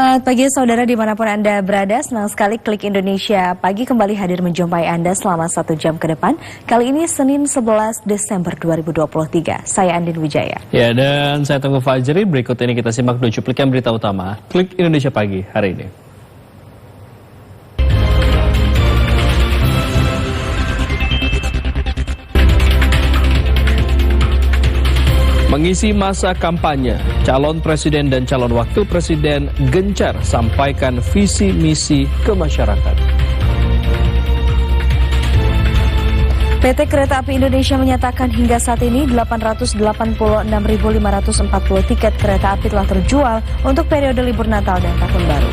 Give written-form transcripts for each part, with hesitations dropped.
Selamat pagi saudara dimanapun Anda berada, senang sekali Klik Indonesia Pagi kembali hadir menjumpai Anda selama 1 jam ke depan. Kali ini Senin 11 Desember 2023, saya Andin Wijaya. Ya, dan saya Tengku Fajri, berikut ini kita simak dulu cuplikan berita utama Klik Indonesia Pagi hari ini. Mengisi masa kampanye, calon presiden dan calon wakil presiden gencar sampaikan visi misi ke masyarakat. PT Kereta Api Indonesia menyatakan hingga saat ini 886.540 tiket kereta api telah terjual untuk periode libur Natal dan Tahun Baru.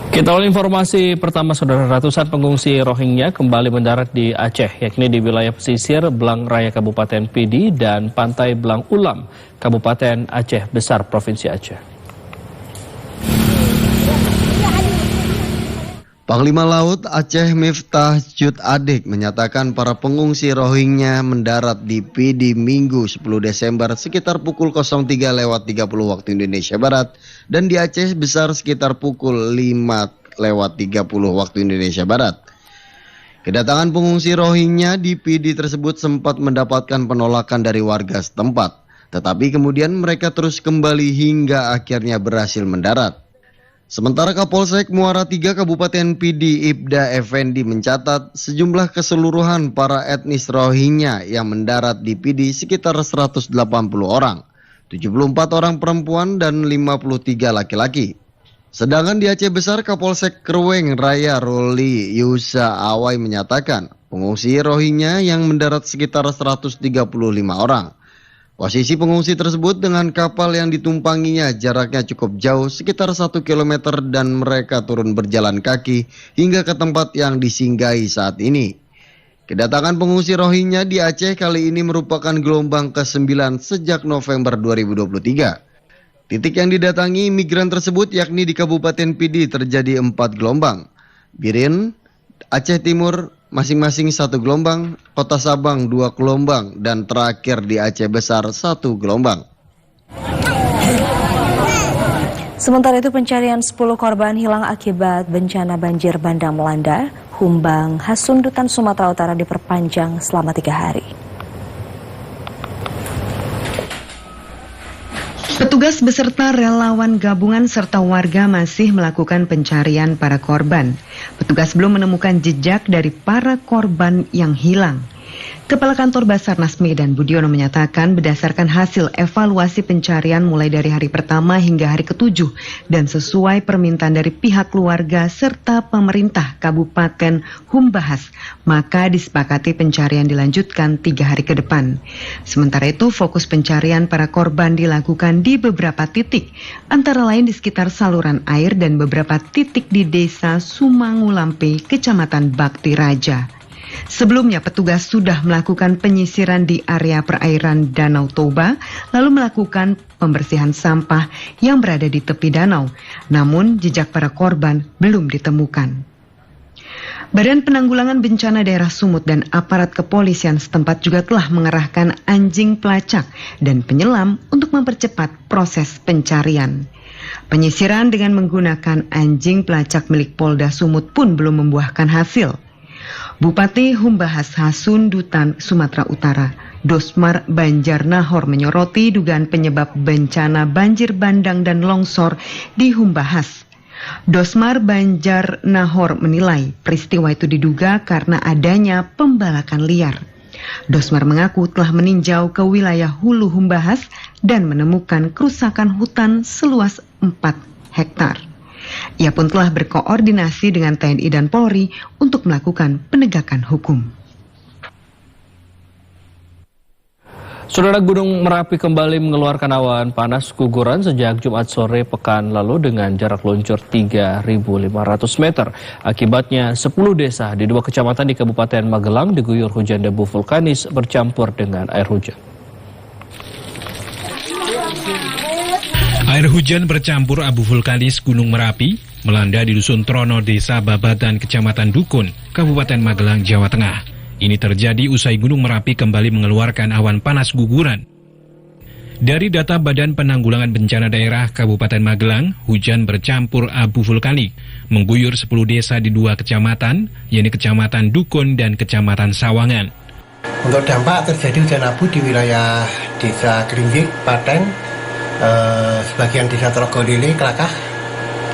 Kita awal informasi pertama, saudara. Ratusan pengungsi Rohingya kembali mendarat di Aceh, yakni di wilayah pesisir Belang Raya Kabupaten Pidi dan Pantai Belang Ulam, Kabupaten Aceh Besar, Provinsi Aceh. Panglima Laut Aceh Miftah Jud Adik menyatakan para pengungsi Rohingya mendarat di Pidi Minggu 10 Desember sekitar pukul 03.30 waktu Indonesia Barat dan di Aceh Besar sekitar pukul 5.30 waktu Indonesia Barat. Kedatangan pengungsi Rohingya di Pidi tersebut sempat mendapatkan penolakan dari warga setempat, tetapi kemudian mereka terus kembali hingga akhirnya berhasil mendarat. Sementara Kapolsek Muara III Kabupaten Pidi Ibda Effendi mencatat sejumlah keseluruhan para etnis Rohingya yang mendarat di Pidi sekitar 180 orang, 74 orang perempuan dan 53 laki-laki. Sedangkan di Aceh Besar, Kapolsek Kerweng Raya Roli Yusa Awai menyatakan pengungsi Rohingya yang mendarat sekitar 135 orang. Posisi pengungsi tersebut dengan kapal yang ditumpanginya jaraknya cukup jauh, sekitar 1 km, dan mereka turun berjalan kaki hingga ke tempat yang disinggahi saat ini. Kedatangan pengungsi Rohingya di Aceh kali ini merupakan gelombang ke-9 sejak November 2023. Titik yang didatangi migran tersebut yakni di Kabupaten Pidi terjadi 4 gelombang, Birin, Aceh Timur masing-masing 1 gelombang, Kota Sabang 2 gelombang, dan terakhir di Aceh Besar 1 gelombang. Sementara itu pencarian 10 korban hilang akibat bencana banjir bandang melanda Humbang Hasundutan Sumatera Utara diperpanjang selama 3 hari. Petugas beserta relawan gabungan serta warga masih melakukan pencarian para korban. Petugas belum menemukan jejak dari para korban yang hilang. Kepala Kantor Basarnas Medan Budiono menyatakan berdasarkan hasil evaluasi pencarian mulai dari hari pertama hingga hari ke-7 dan sesuai permintaan dari pihak keluarga serta pemerintah Kabupaten Humbahas, maka disepakati pencarian dilanjutkan 3 hari ke depan. Sementara itu fokus pencarian para korban dilakukan di beberapa titik, antara lain di sekitar saluran air dan beberapa titik di Desa Sumangulampe, Kecamatan Bakti Raja. Sebelumnya petugas sudah melakukan penyisiran di area perairan Danau Toba, lalu melakukan pembersihan sampah yang berada di tepi danau. Namun jejak para korban belum ditemukan. Badan Penanggulangan Bencana Daerah Sumut dan aparat kepolisian setempat juga telah mengerahkan anjing pelacak dan penyelam untuk mempercepat proses pencarian. Penyisiran dengan menggunakan anjing pelacak milik Polda Sumut pun belum membuahkan hasil. Bupati Humbahas Hasundutan Sumatera Utara, Dosmar Banjar Nahor menyoroti dugaan penyebab bencana banjir bandang dan longsor di Humbahas. Dosmar Banjar Nahor menilai peristiwa itu diduga karena adanya pembalakan liar. Dosmar mengaku telah meninjau ke wilayah Hulu Humbahas dan menemukan kerusakan hutan seluas 4 hektar. Ia pun telah berkoordinasi dengan TNI dan Polri untuk melakukan penegakan hukum. Saudara, Gunung Merapi kembali mengeluarkan awan panas guguran sejak Jumat sore pekan lalu dengan jarak luncur 3.500 meter. Akibatnya 10 desa di 2 kecamatan di Kabupaten Magelang diguyur hujan debu vulkanis bercampur dengan air hujan. Air hujan bercampur abu vulkanis Gunung Merapi melanda di Dusun Trono, Desa Babatan, Kecamatan Dukun, Kabupaten Magelang, Jawa Tengah. Ini terjadi usai Gunung Merapi kembali mengeluarkan awan panas guguran. Dari data Badan Penanggulangan Bencana Daerah Kabupaten Magelang, hujan bercampur abu vulkanik mengguyur 10 desa di 2 kecamatan, yaitu Kecamatan Dukun dan Kecamatan Sawangan. Untuk dampak terjadi hujan abu di wilayah Desa Gringgik, Pateng, sebagian Desa Trogodile, Kelakah,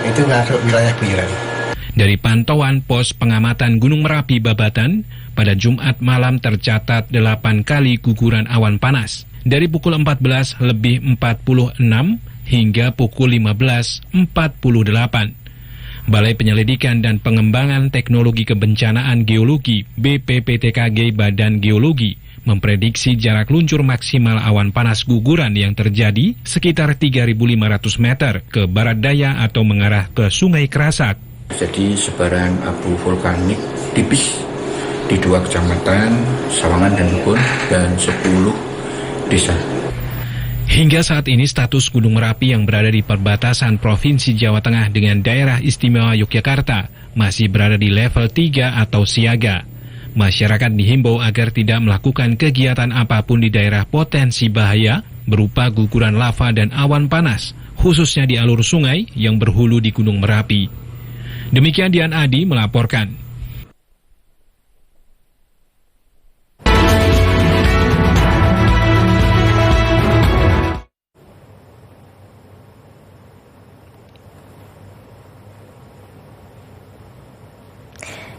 itu masuk wilayah guyuran. Dari pantauan pos pengamatan Gunung Merapi Babatan, pada Jumat malam tercatat 8 kali guguran awan panas. Dari pukul 14:46 hingga pukul 15:48. Balai Penyelidikan dan Pengembangan Teknologi Kebencanaan Geologi BPPTKG Badan Geologi memprediksi jarak luncur maksimal awan panas guguran yang terjadi sekitar 3.500 meter ke barat daya atau mengarah ke Sungai Kerasak. Jadi sebaran abu vulkanik tipis di 2 kecamatan, Sawangan dan Dukun, dan 10 desa. Hingga saat ini status Gunung Merapi yang berada di perbatasan Provinsi Jawa Tengah dengan Daerah Istimewa Yogyakarta masih berada di level 3 atau siaga. Masyarakat dihimbau agar tidak melakukan kegiatan apapun di daerah potensi bahaya berupa guguran lava dan awan panas, khususnya di alur sungai yang berhulu di Gunung Merapi. Demikian Dian Adi melaporkan.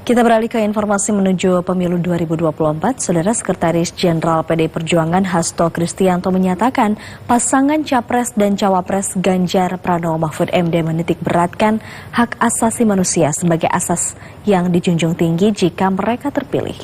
Kita beralih ke informasi menuju pemilu 2024. Saudara Sekretaris Jenderal PDI Perjuangan Hasto Kristianto menyatakan pasangan Capres dan Cawapres Ganjar Pranowo Mahfud MD menitik beratkan hak asasi manusia sebagai asas yang dijunjung tinggi jika mereka terpilih.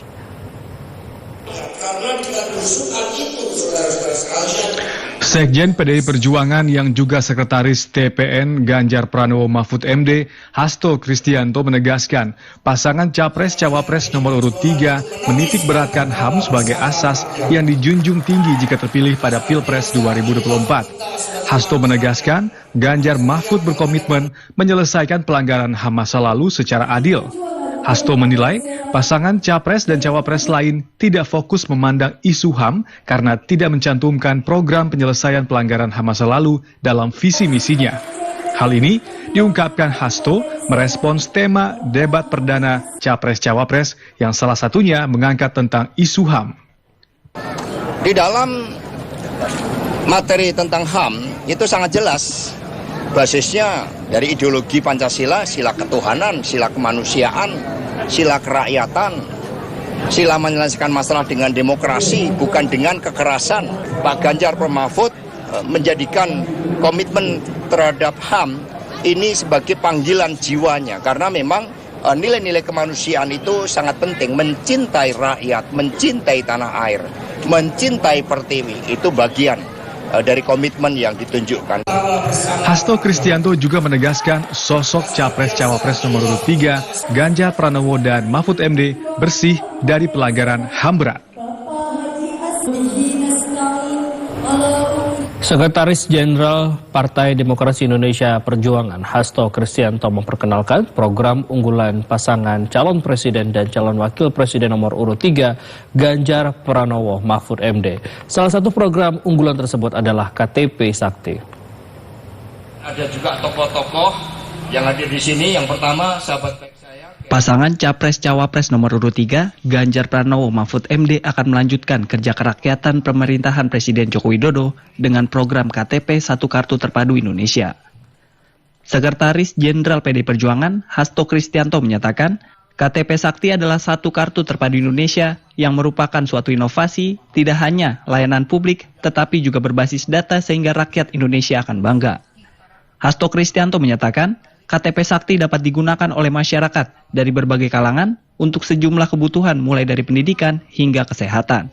Karena kita berusukan itu, saudara-saudara sekalian. Sekjen PDI Perjuangan yang juga Sekretaris TPN Ganjar Pranowo Mahfud MD, Hasto Kristianto menegaskan, pasangan Capres-Cawapres nomor urut 3 menitik beratkan HAM sebagai asas yang dijunjung tinggi jika terpilih pada Pilpres 2024. Hasto menegaskan, Ganjar Mahfud berkomitmen menyelesaikan pelanggaran HAM masa lalu secara adil. Hasto menilai pasangan Capres dan Cawapres lain tidak fokus memandang isu HAM karena tidak mencantumkan program penyelesaian pelanggaran HAM masa lalu dalam visi misinya. Hal ini diungkapkan Hasto merespons tema debat perdana Capres-Cawapres yang salah satunya mengangkat tentang isu HAM. Di dalam materi tentang HAM itu sangat jelas. Basisnya dari ideologi Pancasila, sila ketuhanan, sila kemanusiaan, sila kerakyatan, sila menyelesaikan masalah dengan demokrasi, bukan dengan kekerasan. Pak Ganjar Mahfud menjadikan komitmen terhadap HAM ini sebagai panggilan jiwanya, karena memang nilai-nilai kemanusiaan itu sangat penting. Mencintai rakyat, mencintai tanah air, mencintai pertiwi, itu bagian dari komitmen yang ditunjukkan. Hasto Kristianto juga menegaskan sosok Capres-Cawapres nomor urut 3, Ganjar Pranowo dan Mahfud MD bersih dari pelanggaran HAM berat. Sekretaris Jenderal Partai Demokrasi Indonesia Perjuangan Hasto Kristianto memperkenalkan program unggulan pasangan calon presiden dan calon wakil presiden nomor urut 3 Ganjar Pranowo Mahfud MD. Salah satu program unggulan tersebut adalah KTP Sakti. Ada juga tokoh-tokoh yang hadir di sini. Yang pertama, sahabat baik saya. Pasangan Capres-Cawapres nomor urut 3, Ganjar Pranowo Mahfud MD akan melanjutkan kerja kerakyatan pemerintahan Presiden Joko Widodo dengan program KTP Satu Kartu Terpadu Indonesia. Sekretaris Jenderal PDI Perjuangan Hasto Kristianto menyatakan, KTP Sakti adalah satu kartu terpadu Indonesia yang merupakan suatu inovasi tidak hanya layanan publik tetapi juga berbasis data sehingga rakyat Indonesia akan bangga. Hasto Kristianto menyatakan, KTP Sakti dapat digunakan oleh masyarakat dari berbagai kalangan untuk sejumlah kebutuhan mulai dari pendidikan hingga kesehatan.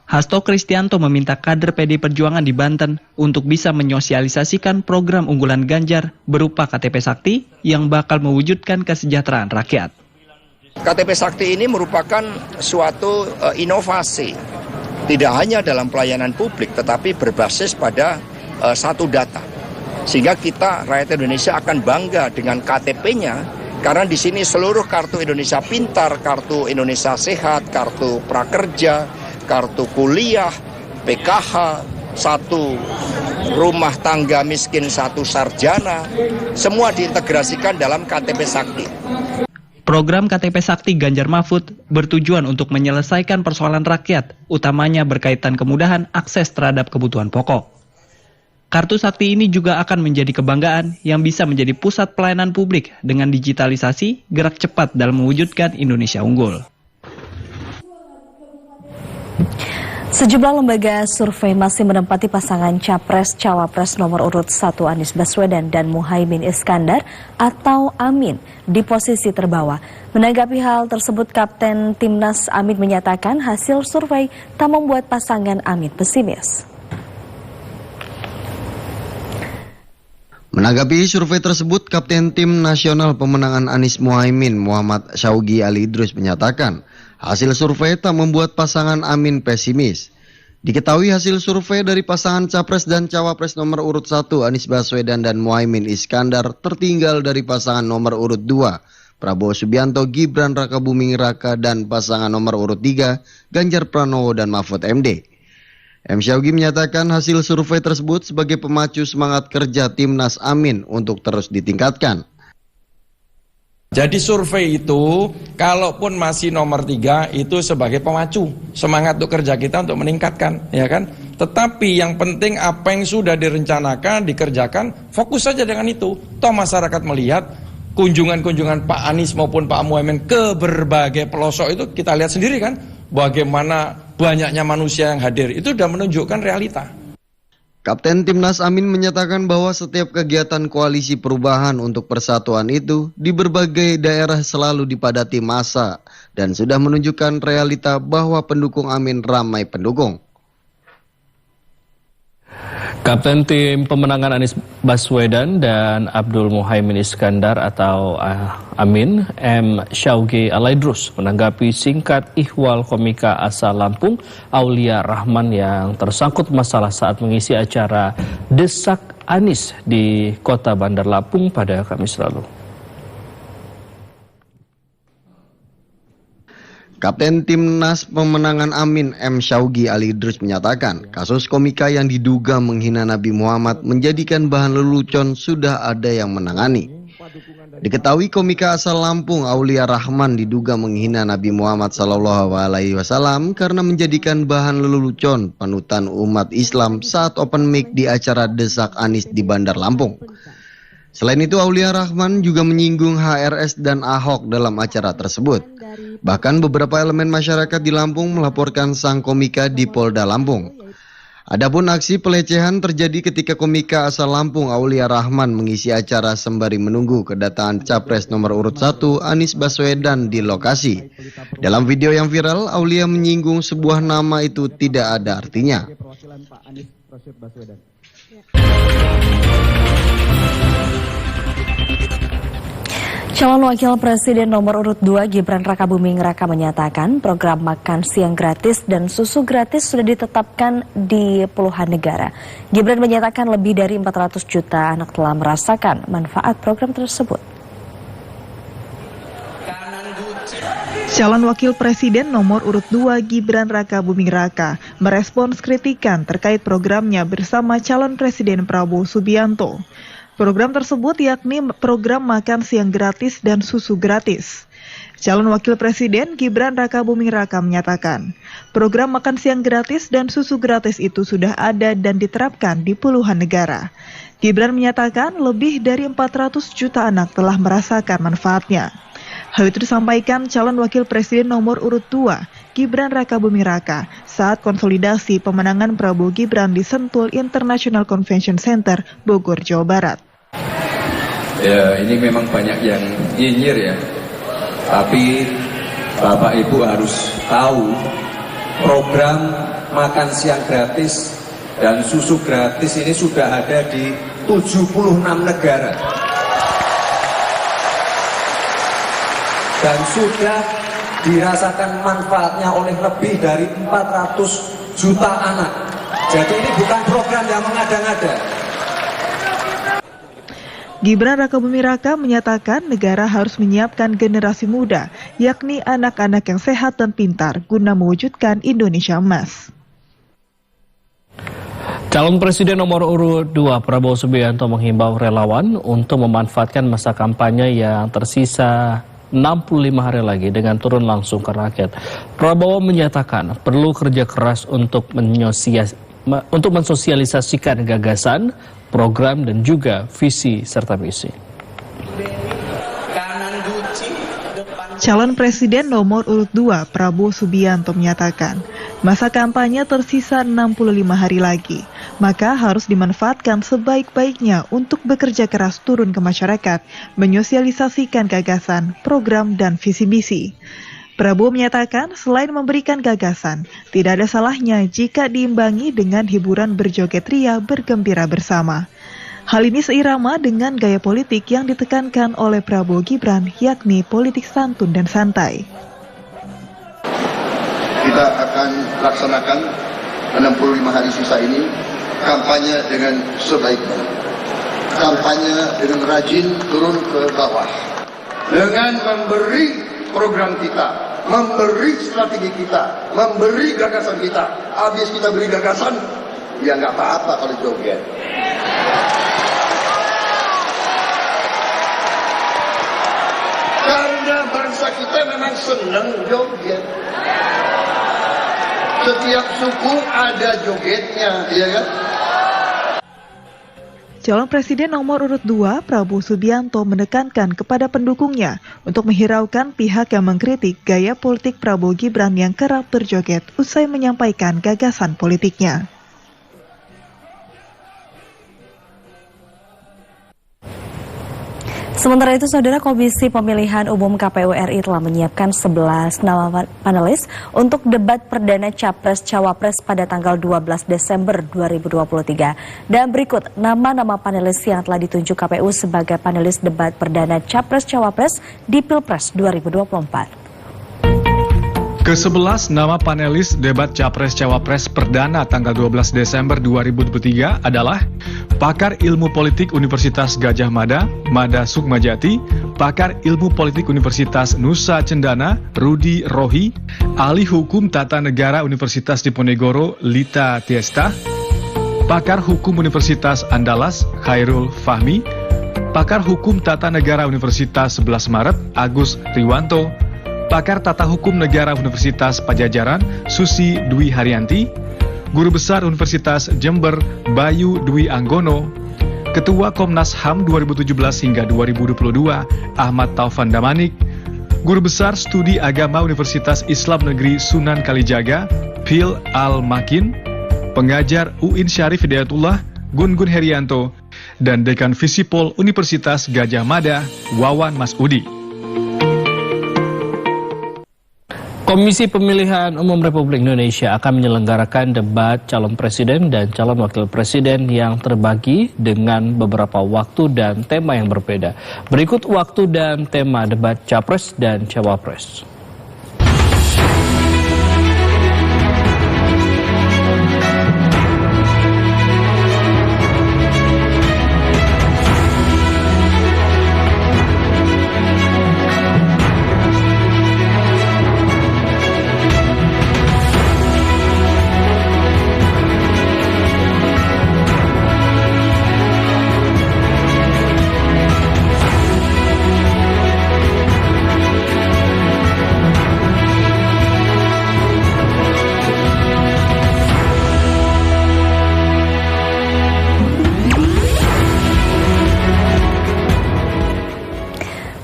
Hasto Kristianto meminta kader PDI Perjuangan di Banten untuk bisa menyosialisasikan program unggulan Ganjar berupa KTP Sakti yang bakal mewujudkan kesejahteraan rakyat. KTP Sakti ini merupakan suatu inovasi, tidak hanya dalam pelayanan publik tetapi berbasis pada satu data. Sehingga kita, rakyat Indonesia akan bangga dengan KTP-nya, karena di sini seluruh kartu Indonesia Pintar, kartu Indonesia Sehat, kartu prakerja, kartu kuliah, PKH, satu rumah tangga miskin, satu sarjana, semua diintegrasikan dalam KTP Sakti. Program KTP Sakti Ganjar Mahfud bertujuan untuk menyelesaikan persoalan rakyat, utamanya berkaitan kemudahan akses terhadap kebutuhan pokok. Kartu Sakti ini juga akan menjadi kebanggaan yang bisa menjadi pusat pelayanan publik dengan digitalisasi gerak cepat dalam mewujudkan Indonesia unggul. Sejumlah lembaga survei masih menempati pasangan Capres-Cawapres nomor urut 1 Anies Baswedan dan Muhaimin Iskandar atau Amin di posisi terbawah. Menanggapi hal tersebut, Kapten Timnas Amin menyatakan hasil survei tak membuat pasangan Amin pesimis. Menanggapi survei tersebut, Kapten Tim Nasional Pemenangan Anies Muhaimin Muhammad Syaugi Ali Idrus menyatakan hasil survei tak membuat pasangan Amin pesimis. Diketahui hasil survei dari pasangan Capres dan Cawapres nomor urut 1 Anies Baswedan dan Muhaimin Iskandar tertinggal dari pasangan nomor urut 2 Prabowo Subianto, Gibran Rakabuming Raka dan pasangan nomor urut 3 Ganjar Pranowo dan Mahfud MD. M. Syaugi menyatakan hasil survei tersebut sebagai pemacu semangat kerja Timnas Amin untuk terus ditingkatkan. Jadi survei itu, kalaupun masih nomor 3, itu sebagai pemacu semangat untuk kerja kita untuk meningkatkan, ya kan? Tetapi yang penting apa yang sudah direncanakan, dikerjakan, fokus saja dengan itu. Toh masyarakat melihat kunjungan-kunjungan Pak Anies maupun Pak Muhaimin ke berbagai pelosok itu kita lihat sendiri kan, bagaimana banyaknya manusia yang hadir, itu sudah menunjukkan realita. Kapten Timnas Amin menyatakan bahwa setiap kegiatan koalisi perubahan untuk persatuan itu di berbagai daerah selalu dipadati massa dan sudah menunjukkan realita bahwa pendukung Amin ramai pendukung. Kapten Tim Pemenangan Anies Baswedan dan Abdul Muhaimin Iskandar atau Amin, M. Syaugi Alaidrus menanggapi singkat ihwal komika asal Lampung, Aulia Rahman yang tersangkut masalah saat mengisi acara Desak Anies di Kota Bandar Lampung pada Kamis lalu. Kapten Timnas Pemenangan Amin M. Syaugi Ali Idrus menyatakan kasus komika yang diduga menghina Nabi Muhammad menjadikan bahan lelucon sudah ada yang menangani. Diketahui komika asal Lampung Aulia Rahman diduga menghina Nabi Muhammad SAW karena menjadikan bahan lelucon panutan umat Islam saat open mic di acara Desak Anies di Bandar Lampung. Selain itu, Aulia Rahman juga menyinggung HRS dan Ahok dalam acara tersebut. Bahkan beberapa elemen masyarakat di Lampung melaporkan sang komika di Polda Lampung. Adapun aksi pelecehan terjadi ketika komika asal Lampung Aulia Rahman mengisi acara sembari menunggu kedatangan Capres nomor urut 1 Anies Baswedan di lokasi. Dalam video yang viral, Aulia menyinggung sebuah nama itu tidak ada artinya. Calon Wakil Presiden nomor urut 2 Gibran Rakabuming Raka menyatakan program makan siang gratis dan susu gratis sudah ditetapkan di puluhan negara. Gibran menyatakan lebih dari 400 juta anak telah merasakan manfaat program tersebut. Calon Wakil Presiden nomor urut 2 Gibran Rakabuming Raka merespons kritikan terkait programnya bersama calon Presiden Prabowo Subianto. Program tersebut yakni program makan siang gratis dan susu gratis. Calon Wakil Presiden Gibran Rakabuming Raka menyatakan, program makan siang gratis dan susu gratis itu sudah ada dan diterapkan di puluhan negara. Gibran menyatakan lebih dari 400 juta anak telah merasakan manfaatnya. Hal itu disampaikan calon Wakil Presiden nomor urut 2 Gibran Rakabuming Raka saat konsolidasi pemenangan Prabowo Gibran di Sentul International Convention Center, Bogor, Jawa Barat. Ya, ini memang banyak yang nyinyir ya. Tapi Bapak Ibu harus tahu program makan siang gratis dan susu gratis ini sudah ada di 76 negara. Dan sudah dirasakan manfaatnya oleh lebih dari 400 juta anak. Jadi ini bukan program yang mengada-ngada. Gibran Rakabuming Raka menyatakan negara harus menyiapkan generasi muda, yakni anak-anak yang sehat dan pintar guna mewujudkan Indonesia emas. Calon Presiden nomor urut 2 Prabowo Subianto menghimbau relawan untuk memanfaatkan masa kampanye yang tersisa 65 hari lagi dengan turun langsung ke rakyat. Prabowo menyatakan perlu kerja keras untuk mensosialisasikan gagasan, program dan juga visi serta misi. Calon Presiden nomor urut 2 Prabowo Subianto menyatakan, masa kampanye tersisa 65 hari lagi, maka harus dimanfaatkan sebaik-baiknya untuk bekerja keras turun ke masyarakat, menyosialisasikan gagasan, program, dan visi misi. Prabowo menyatakan selain memberikan gagasan, tidak ada salahnya jika diimbangi dengan hiburan berjoget ria bergembira bersama. Hal ini seirama dengan gaya politik yang ditekankan oleh Prabowo Gibran, yakni politik santun dan santai. Kita akan laksanakan 65 hari sisa ini kampanye dengan sebaik-baik. Kampanye dengan rajin turun ke bawah. Dengan memberi program kita, memberi strategi kita, memberi gagasan kita. Habis kita beri gagasan, ya nggak apa-apa kalau joget. Karena bangsa kita memang senang joget. Setiap suku ada jogetnya, ya kan? Calon Presiden nomor urut 2 Prabowo Subianto menekankan kepada pendukungnya untuk menghiraukan pihak yang mengkritik gaya politik Prabowo Gibran yang kerap berjoget usai menyampaikan gagasan politiknya. Sementara itu, Saudara, Komisi Pemilihan Umum KPU RI telah menyiapkan 11 nama panelis untuk debat perdana Capres-Cawapres pada tanggal 12 Desember 2023. Dan berikut nama-nama panelis yang telah ditunjuk KPU sebagai panelis debat perdana Capres-Cawapres di Pilpres 2024. Ke-11 nama panelis debat Capres-Cawapres perdana tanggal 12 Desember 2023 adalah Pakar Ilmu Politik Universitas Gadjah Mada, Mada Sukmajati, Pakar Ilmu Politik Universitas Nusa Cendana, Rudi Rohi, Ahli Hukum Tata Negara Universitas Diponegoro, Lita Tiesta, Pakar Hukum Universitas Andalas, Khairul Fahmi, Pakar Hukum Tata Negara Universitas 11 Maret, Agus Riwanto, Pakar Tata Hukum Negara Universitas Pajajaran, Susi Dwi Haryanti, Guru Besar Universitas Jember, Bayu Dwi Anggono, Ketua Komnas HAM 2017 hingga 2022, Ahmad Taufan Damanik, Guru Besar Studi Agama Universitas Islam Negeri Sunan Kalijaga, Phil Al-Makin, Pengajar UIN Syarif Hidayatullah, Gun-Gun Herianto, dan Dekan Visipol Universitas Gadjah Mada, Wawan Masudi. Komisi Pemilihan Umum Republik Indonesia akan menyelenggarakan debat calon presiden dan calon wakil presiden yang terbagi dengan beberapa waktu dan tema yang berbeda. Berikut waktu dan tema debat Capres dan Cawapres.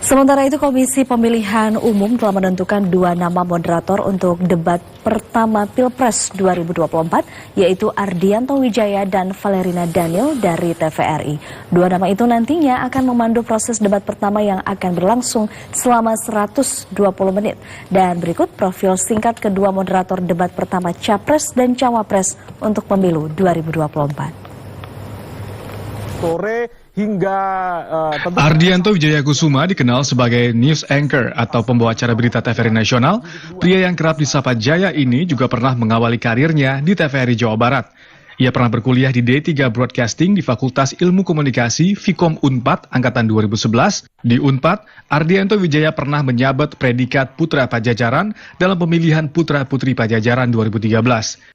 Sementara itu, Komisi Pemilihan Umum telah menentukan 2 nama moderator untuk debat pertama Pilpres 2024, yaitu Ardianto Wijaya dan Valerina Daniel dari TVRI. 2 nama itu nantinya akan memandu proses debat pertama yang akan berlangsung selama 120 menit. Dan berikut profil singkat kedua moderator debat pertama Capres dan Cawapres untuk pemilu 2024. Sore hingga Ardianto Wijaya Kusuma dikenal sebagai news anchor atau pembawa acara berita TVRI Nasional. Pria yang kerap disapa Jaya ini juga pernah mengawali karirnya di TVRI Jawa Barat. Ia pernah berkuliah di D3 Broadcasting di Fakultas Ilmu Komunikasi Fikom Unpad angkatan 2011. Di Unpad, Ardianto Wijaya pernah menjabat predikat Putra Pajajaran dalam pemilihan Putra Putri Pajajaran 2013.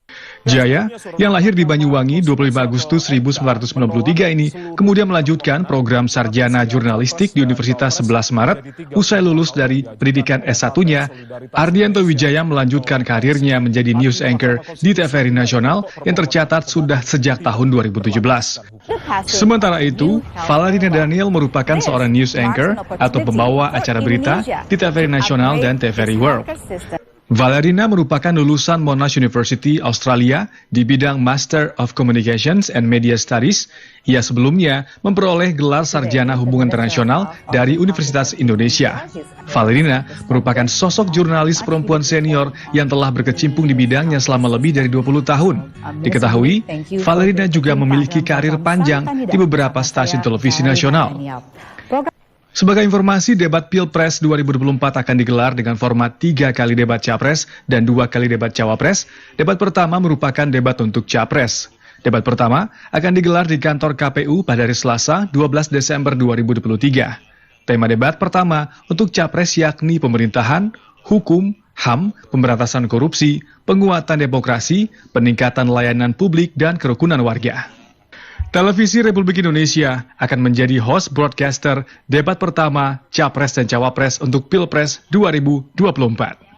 Jaya, yang lahir di Banyuwangi 25 Agustus 1993 ini, kemudian melanjutkan program sarjana jurnalistik di Universitas 11 Maret. Usai lulus dari pendidikan S1-nya, Ardianto Wijaya melanjutkan karirnya menjadi news anchor di TVRI Nasional yang tercatat sudah sejak tahun 2017. Sementara itu, Valerina Daniel merupakan seorang news anchor atau pembawa acara berita di TVRI Nasional dan TVRI World. Valerina merupakan lulusan Monash University, Australia di bidang Master of Communications and Media Studies. Ia sebelumnya memperoleh gelar sarjana hubungan internasional dari Universitas Indonesia. Valerina merupakan sosok jurnalis perempuan senior yang telah berkecimpung di bidangnya selama lebih dari 20 tahun. Diketahui, Valerina juga memiliki karir panjang di beberapa stasiun televisi nasional. Sebagai informasi, debat Pilpres 2024 akan digelar dengan format 3 kali debat Capres dan 2 kali debat Cawapres. Debat pertama merupakan debat untuk Capres. Debat pertama akan digelar di kantor KPU pada hari Selasa, 12 Desember 2023. Tema debat pertama untuk Capres yakni pemerintahan, hukum, HAM, pemberantasan korupsi, penguatan demokrasi, peningkatan layanan publik, dan kerukunan warga. Televisi Republik Indonesia akan menjadi host broadcaster debat pertama Capres dan Cawapres untuk Pilpres 2024.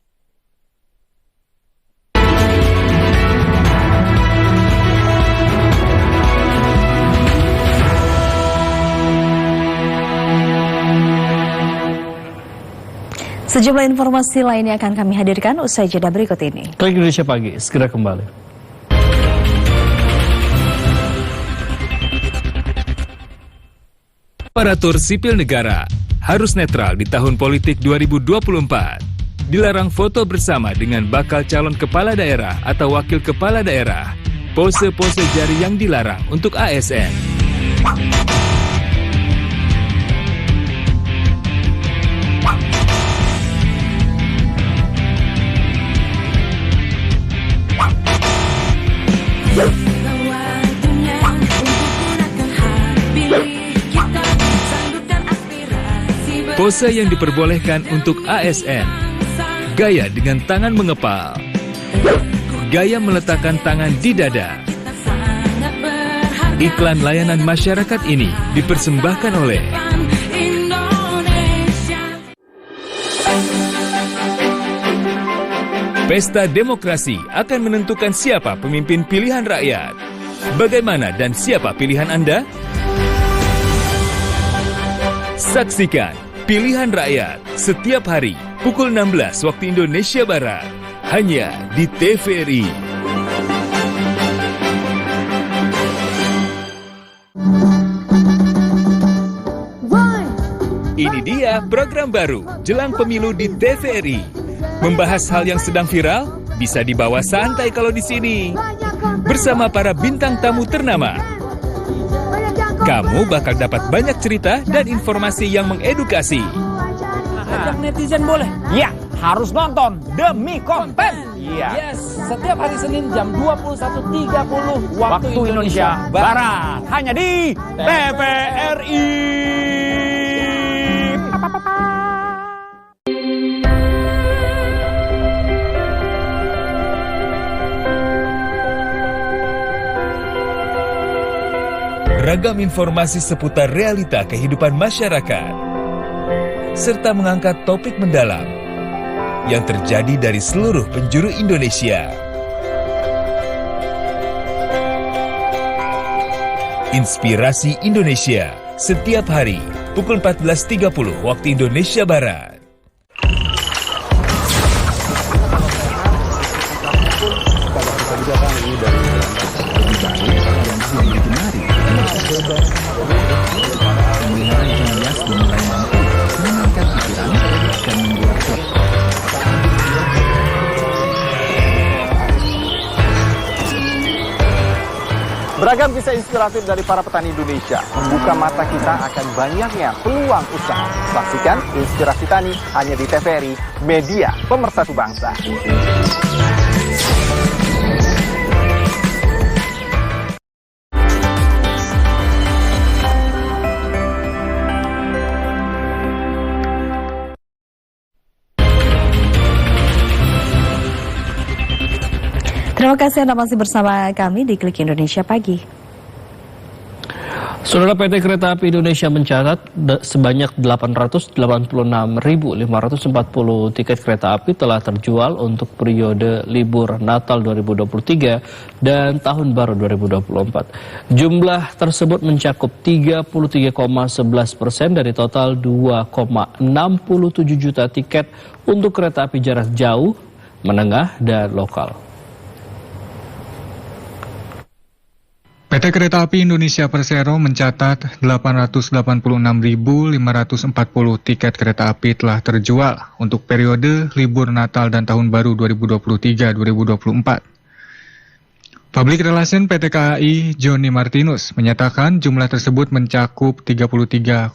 Sejumlah informasi lainnya akan kami hadirkan usai jeda berikut ini. Klik Indonesia Pagi, segera kembali. Aparatur sipil negara harus netral di tahun politik 2024. Dilarang foto bersama dengan bakal calon kepala daerah atau wakil kepala daerah. Pose-pose jari yang dilarang untuk ASN. Pose yang diperbolehkan untuk ASN. Gaya dengan tangan mengepal. Gaya meletakkan tangan di dada. Iklan layanan masyarakat ini dipersembahkan oleh Pesta Demokrasi akan menentukan siapa pemimpin pilihan rakyat. Bagaimana dan siapa pilihan Anda? Saksikan Pilihan Rakyat setiap hari pukul 16 waktu Indonesia Barat hanya di TVRI. Ini dia program baru jelang pemilu di TVRI. Membahas hal yang sedang viral bisa dibawa santai kalau di sini. Bersama para bintang tamu ternama. Kamu bakal dapat banyak cerita dan informasi yang mengedukasi. Ajak netizen boleh? Ya, harus nonton demi konten. Iya. Yes, setiap hari Senin jam 21.30 waktu Indonesia Barat. Hanya di TVRI. Ragam informasi seputar realita kehidupan masyarakat, serta mengangkat topik mendalam yang terjadi dari seluruh penjuru Indonesia. Inspirasi Indonesia, setiap hari, pukul 14.30 waktu Indonesia Barat. Beragam kisah inspiratif dari para petani Indonesia membuka mata kita akan banyaknya peluang usaha. Saksikan Inspirasi Tani hanya di TVRI, media pemersatu bangsa. Terima kasih. kasih Anda masih bersama kami di Klik Indonesia Pagi. Saudara, PT Kereta Api Indonesia mencatat sebanyak 886.540 tiket kereta api telah terjual untuk periode libur Natal 2023 dan Tahun Baru 2024. Jumlah tersebut mencakup 33,11% dari total 2,67 juta tiket untuk kereta api jarak jauh, menengah, dan lokal. PT Kereta Api Indonesia Persero mencatat 886.540 tiket kereta api telah terjual untuk periode libur Natal dan Tahun Baru 2023-2024. Public Relation PT KAI Johnny Martinus menyatakan jumlah tersebut mencakup 33,11%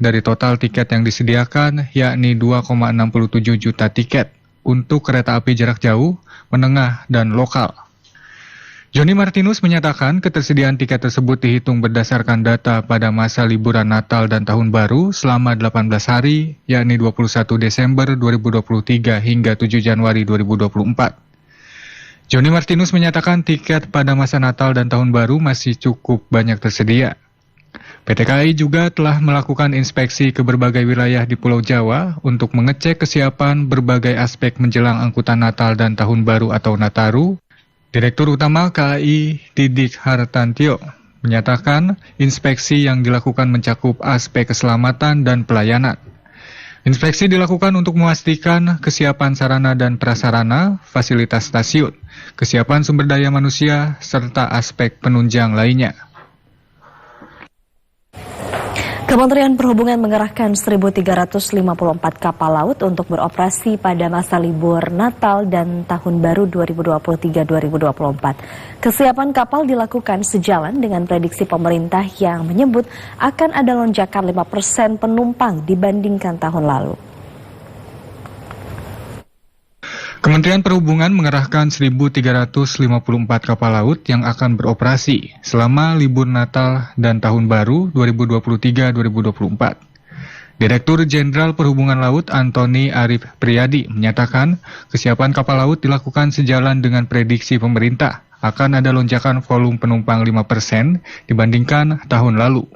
dari total tiket yang disediakan, yakni 2,67 juta tiket untuk kereta api jarak jauh, menengah, dan lokal. Johnny Martinus menyatakan ketersediaan tiket tersebut dihitung berdasarkan data pada masa liburan Natal dan Tahun Baru selama 18 hari, yakni 21 Desember 2023 hingga 7 Januari 2024. Johnny Martinus menyatakan tiket pada masa Natal dan Tahun Baru masih cukup banyak tersedia. PT KAI juga telah melakukan inspeksi ke berbagai wilayah di Pulau Jawa untuk mengecek kesiapan berbagai aspek menjelang angkutan Natal dan Tahun Baru atau Nataru. Direktur Utama KAI Didik Hartantio menyatakan inspeksi yang dilakukan mencakup aspek keselamatan dan pelayanan. Inspeksi dilakukan untuk memastikan kesiapan sarana dan prasarana, fasilitas stasiun, kesiapan sumber daya manusia, serta aspek penunjang lainnya. Kementerian Perhubungan mengerahkan 1.354 kapal laut untuk beroperasi pada masa libur Natal dan Tahun Baru 2023-2024. Kesiapan kapal dilakukan sejalan dengan prediksi pemerintah yang menyebut akan ada lonjakan 5% penumpang dibandingkan tahun lalu. Kementerian Perhubungan mengerahkan 1.354 kapal laut yang akan beroperasi selama libur Natal dan Tahun Baru 2023-2024. Direktur Jenderal Perhubungan Laut Antoni Arif Priyadi menyatakan kesiapan kapal laut dilakukan sejalan dengan prediksi pemerintah akan ada lonjakan volume penumpang 5% dibandingkan tahun lalu.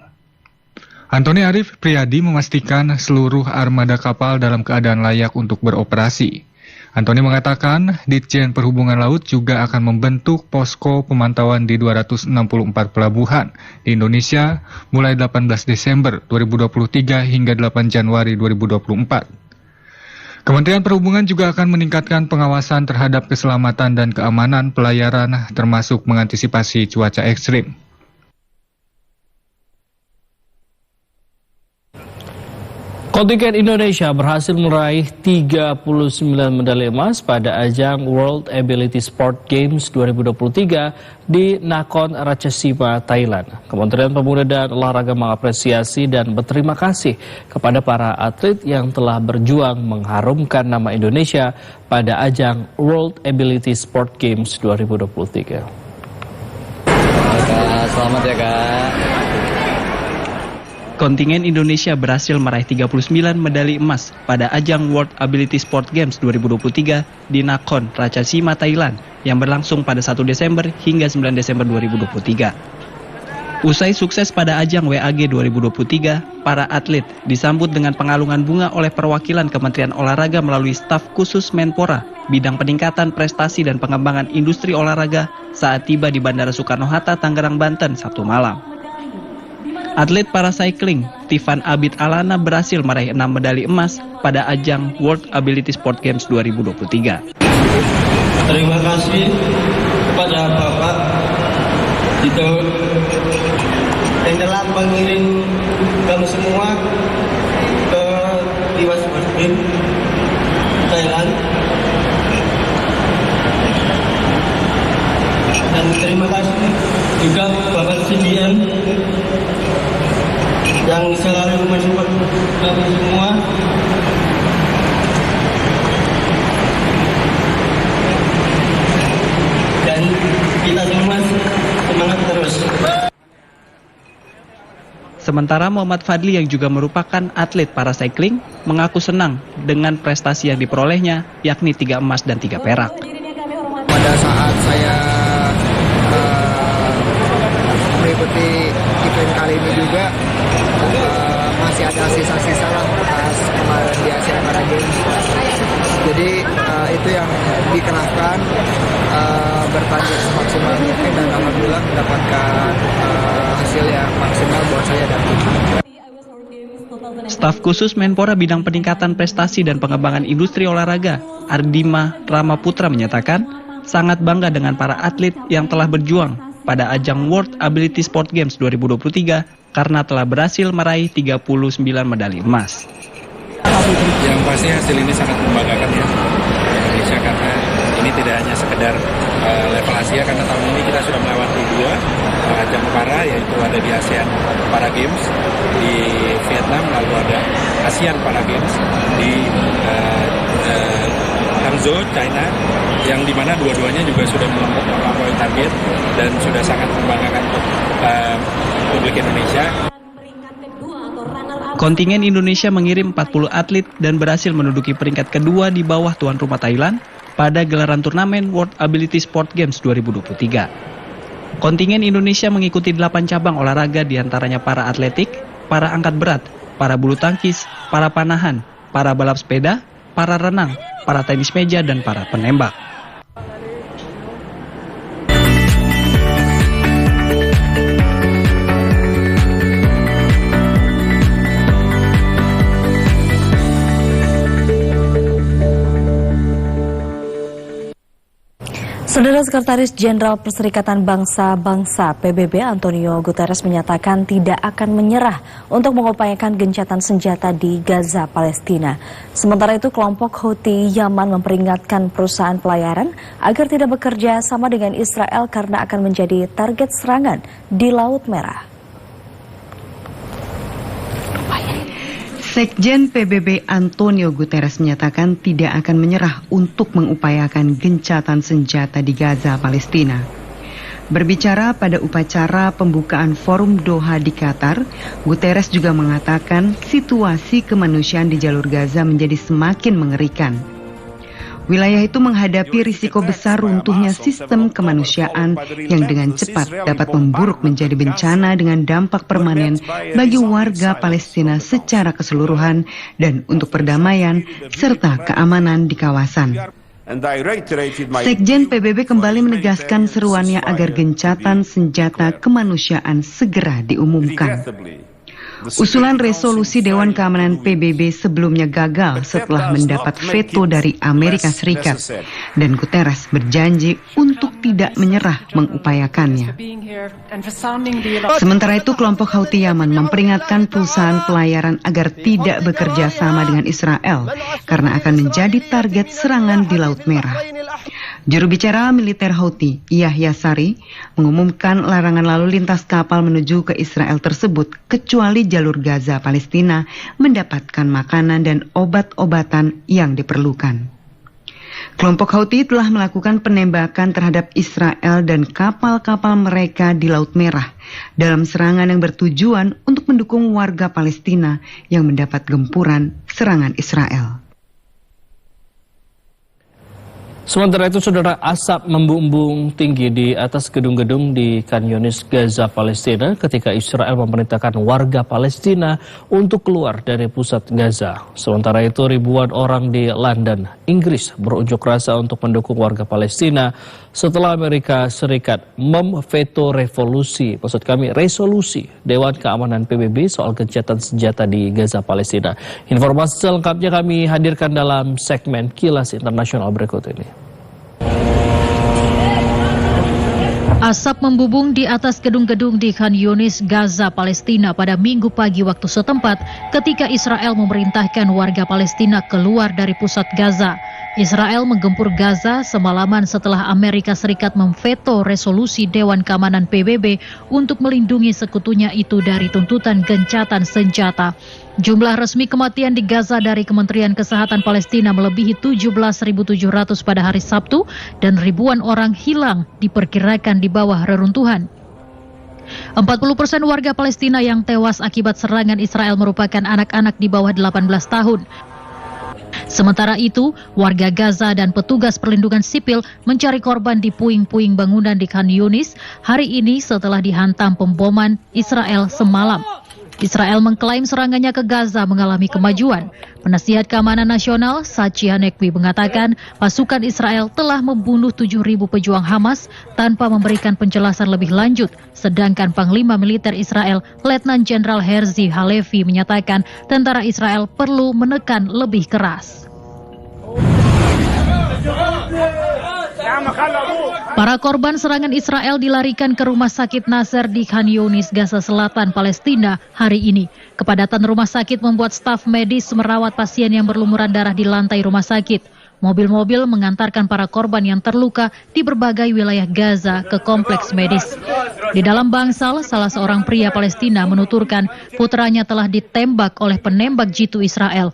Antoni Arif Priyadi memastikan seluruh armada kapal dalam keadaan layak untuk beroperasi. Antoni mengatakan Ditjen Perhubungan Laut juga akan membentuk posko pemantauan di 264 pelabuhan di Indonesia mulai 18 Desember 2023 hingga 8 Januari 2024. Kementerian Perhubungan juga akan meningkatkan pengawasan terhadap keselamatan dan keamanan pelayaran termasuk mengantisipasi cuaca ekstrim. Kontingen Indonesia berhasil meraih 39 medali emas pada ajang World Ability Sport Games 2023 di Nakhon Ratchasima, Thailand. Kementerian Pemuda dan Olahraga mengapresiasi dan berterima kasih kepada para atlet yang telah berjuang mengharumkan nama Indonesia pada ajang World Ability Sport Games 2023. Selamat ya, Kak. Kontingen Indonesia berhasil meraih 39 medali emas pada ajang World Ability Sport Games 2023 di Nakhon Ratchasima, Thailand yang berlangsung pada 1 Desember hingga 9 Desember 2023. Usai sukses pada ajang WAG 2023, para atlet disambut dengan pengalungan bunga oleh perwakilan Kementerian Olahraga melalui staf khusus Menpora, bidang peningkatan prestasi dan pengembangan industri olahraga saat tiba di Bandara Soekarno-Hatta, Tangerang, Banten, Sabtu malam. Atlet paracycling Tivan Abid Alana berhasil meraih 6 medali emas pada ajang World Ability Sport Games 2023. Terima kasih kepada Bapak itu yang telah mengirim kami semua ke Dewa Sport Games Thailand. Dan terima kasih juga Bapak CDM yang selalu mensupport kami semua. Dan kita semua semangat terus. Sementara Muhammad Fadli yang juga merupakan atlet paracycling mengaku senang dengan prestasi yang diperolehnya, yakni 3 emas dan 3 perak. Pada saat saya mengikuti event kali ini juga masih ada sisa-sisa lah bekas kemarin di Asia Para Games. Jadi itu yang dikerahkan bertanding semaksimal mungkin dan alhamdulillah mendapatkan hasil yang maksimal buat saya dan tim. Staf khusus Menpora bidang peningkatan prestasi dan pengembangan industri olahraga, Ardima Ramaputra menyatakan sangat bangga dengan para atlet yang telah berjuang pada ajang World Ability Sport Games 2023 karena telah berhasil meraih 39 medali emas. Yang pasti hasil ini sangat membanggakan ya Indonesia, karena ini tidak hanya sekedar level Asia, karena tahun ini kita sudah melewati 2 ajang para, yaitu ada di ASEAN Para Games di Vietnam, lalu ada ASEAN Para Games di Hangzhou, China, yang dimana dua-duanya juga sudah melampaui target dan sudah sangat membanggakan untuk publik Indonesia. Kontingen Indonesia mengirim 40 atlet dan berhasil menduduki peringkat kedua di bawah tuan rumah Thailand pada gelaran turnamen World Ability Sport Games 2023. Kontingen Indonesia mengikuti 8 cabang olahraga diantaranya para atletik, para angkat berat, para bulu tangkis, para panahan, para balap sepeda, para renang, para tenis meja, dan para penembak. Saudara Sekretaris Jenderal Perserikatan Bangsa-Bangsa PBB Antonio Guterres menyatakan tidak akan menyerah untuk mengupayakan gencatan senjata di Gaza, Palestina. Sementara itu kelompok Houthi Yaman memperingatkan perusahaan pelayaran agar tidak bekerja sama dengan Israel karena akan menjadi target serangan di Laut Merah. Sekjen PBB Antonio Guterres menyatakan tidak akan menyerah untuk mengupayakan gencatan senjata di Gaza, Palestina. Berbicara pada upacara pembukaan Forum Doha di Qatar, Guterres juga mengatakan situasi kemanusiaan di jalur Gaza menjadi semakin mengerikan. Wilayah itu menghadapi risiko besar runtuhnya sistem kemanusiaan yang dengan cepat dapat memburuk menjadi bencana dengan dampak permanen bagi warga Palestina secara keseluruhan dan untuk perdamaian serta keamanan di kawasan. Sekjen PBB kembali menegaskan seruannya agar gencatan senjata kemanusiaan segera diumumkan. Usulan resolusi Dewan Keamanan PBB sebelumnya gagal setelah mendapat veto dari Amerika Serikat, dan Guterres berjanji untuk tidak menyerah mengupayakannya. Sementara itu, kelompok Houthi Yaman memperingatkan perusahaan pelayaran agar tidak bekerja sama dengan Israel karena akan menjadi target serangan di Laut Merah. Juru bicara militer Houthi, Yahya Sari, mengumumkan larangan lalu lintas kapal menuju ke Israel tersebut kecuali jalur Gaza, Palestina mendapatkan makanan dan obat-obatan yang diperlukan. Kelompok Houthi telah melakukan penembakan terhadap Israel dan kapal-kapal mereka di Laut Merah dalam serangan yang bertujuan untuk mendukung warga Palestina yang mendapat gempuran serangan Israel. Sementara itu, saudara, asap membumbung tinggi di atas gedung-gedung di Khan Yunis, Gaza, Palestina ketika Israel memerintahkan warga Palestina untuk keluar dari pusat Gaza. Sementara itu, ribuan orang di London, Inggris berunjuk rasa untuk mendukung warga Palestina setelah Amerika Serikat memveto resolusi Dewan Keamanan PBB soal gencatan senjata di Gaza, Palestina. Informasi selengkapnya kami hadirkan dalam segmen Kilas Internasional berikut ini. Asap membubung di atas gedung-gedung di Khan Yunis, Gaza, Palestina pada Minggu pagi waktu setempat ketika Israel memerintahkan warga Palestina keluar dari pusat Gaza. Israel menggempur Gaza semalaman setelah Amerika Serikat memveto resolusi Dewan Keamanan PBB untuk melindungi sekutunya itu dari tuntutan gencatan senjata. Jumlah resmi kematian di Gaza dari Kementerian Kesehatan Palestina melebihi 17.700 pada hari Sabtu dan ribuan orang hilang diperkirakan di bawah reruntuhan. 40% warga Palestina yang tewas akibat serangan Israel merupakan anak-anak di bawah 18 tahun. Sementara itu, warga Gaza dan petugas perlindungan sipil mencari korban di puing-puing bangunan di Khan Yunis hari ini setelah dihantam pemboman Israel semalam. Israel mengklaim serangannya ke Gaza mengalami kemajuan. Penasihat Keamanan Nasional Sachi Hanekwi mengatakan pasukan Israel telah membunuh 7.000 pejuang Hamas tanpa memberikan penjelasan lebih lanjut. Sedangkan Panglima Militer Israel Letnan Jenderal Herzi Halevi menyatakan tentara Israel perlu menekan lebih keras. Para korban serangan Israel dilarikan ke Rumah Sakit Nasser di Khan Yunis, Gaza Selatan, Palestina hari ini. Kepadatan rumah sakit membuat staf medis merawat pasien yang berlumuran darah di lantai rumah sakit. Mobil-mobil mengantarkan para korban yang terluka di berbagai wilayah Gaza ke kompleks medis. Di dalam bangsal, salah seorang pria Palestina menuturkan putranya telah ditembak oleh penembak jitu Israel.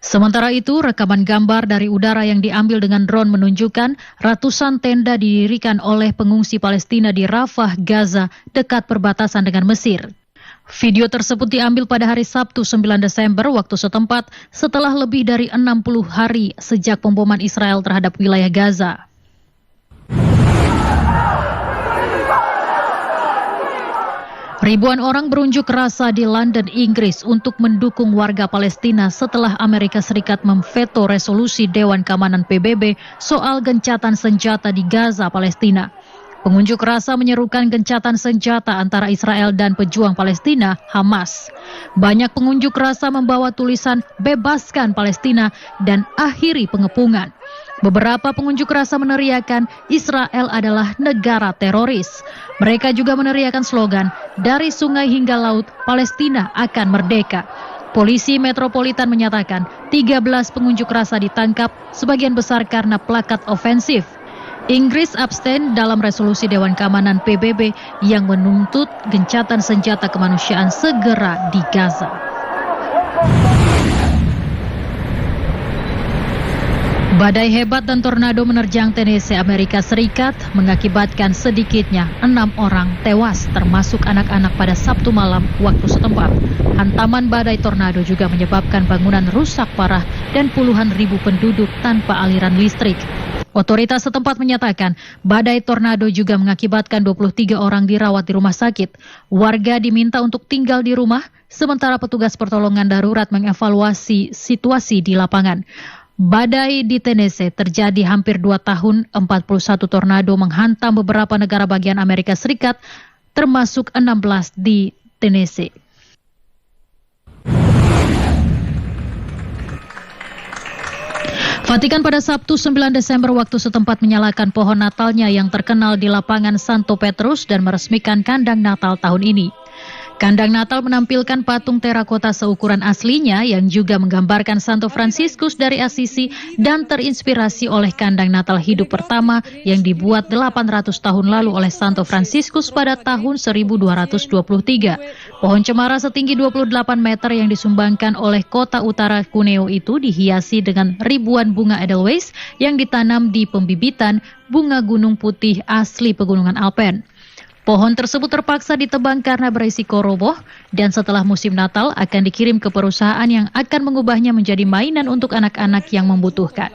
Sementara itu, rekaman gambar dari udara yang diambil dengan drone menunjukkan ratusan tenda didirikan oleh pengungsi Palestina di Rafah, Gaza, dekat perbatasan dengan Mesir. Video tersebut diambil pada hari Sabtu 9 Desember waktu setempat setelah lebih dari 60 hari sejak pemboman Israel terhadap wilayah Gaza. Ribuan orang berunjuk rasa di London, Inggris untuk mendukung warga Palestina setelah Amerika Serikat memveto resolusi Dewan Keamanan PBB soal gencatan senjata di Gaza, Palestina. Pengunjuk rasa menyerukan gencatan senjata antara Israel dan pejuang Palestina, Hamas. Banyak pengunjuk rasa membawa tulisan "Bebaskan Palestina" dan "Akhiri pengepungan". Beberapa pengunjuk rasa meneriakan Israel adalah negara teroris. Mereka juga meneriakan slogan, "Dari sungai hingga laut, Palestina akan merdeka". Polisi Metropolitan menyatakan 13 pengunjuk rasa ditangkap, sebagian besar karena plakat ofensif. Inggris abstain dalam resolusi Dewan Keamanan PBB yang menuntut gencatan senjata kemanusiaan segera di Gaza. Badai hebat dan tornado menerjang Tennessee, Amerika Serikat, mengakibatkan sedikitnya 6 orang tewas, termasuk anak-anak pada Sabtu malam waktu setempat. Hantaman badai tornado juga menyebabkan bangunan rusak parah dan puluhan ribu penduduk tanpa aliran listrik. Otoritas setempat menyatakan badai tornado juga mengakibatkan 23 orang dirawat di rumah sakit. Warga diminta untuk tinggal di rumah, sementara petugas pertolongan darurat mengevaluasi situasi di lapangan. Badai di Tennessee terjadi hampir 2 tahun, 41 tornado menghantam beberapa negara bagian Amerika Serikat, termasuk 16 di Tennessee. Vatikan pada Sabtu 9 Desember waktu setempat menyalakan pohon Natalnya yang terkenal di lapangan Santo Petrus dan meresmikan kandang Natal tahun ini. Kandang Natal menampilkan patung terakota seukuran aslinya yang juga menggambarkan Santo Fransiskus dari Assisi dan terinspirasi oleh kandang Natal hidup pertama yang dibuat 800 tahun lalu oleh Santo Fransiskus pada tahun 1223. Pohon cemara setinggi 28 meter yang disumbangkan oleh kota utara Cuneo itu dihiasi dengan ribuan bunga Edelweiss yang ditanam di pembibitan bunga gunung putih asli pegunungan Alpen. Pohon tersebut terpaksa ditebang karena berisiko roboh dan setelah musim Natal akan dikirim ke perusahaan yang akan mengubahnya menjadi mainan untuk anak-anak yang membutuhkan.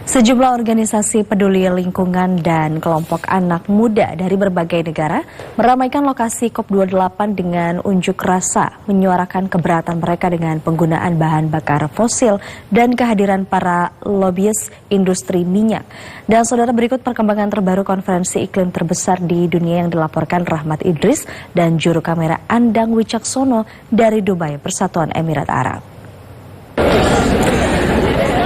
Sejumlah organisasi peduli lingkungan dan kelompok anak muda dari berbagai negara meramaikan lokasi COP28 dengan unjuk rasa, menyuarakan keberatan mereka dengan penggunaan bahan bakar fosil dan kehadiran para lobbyis industri minyak. Dan saudara, berikut perkembangan terbaru konferensi iklim terbesar di dunia yang dilaporkan Rahmat Idris dan juru kamera Andang Wicaksono dari Dubai, Persatuan Emirat Arab.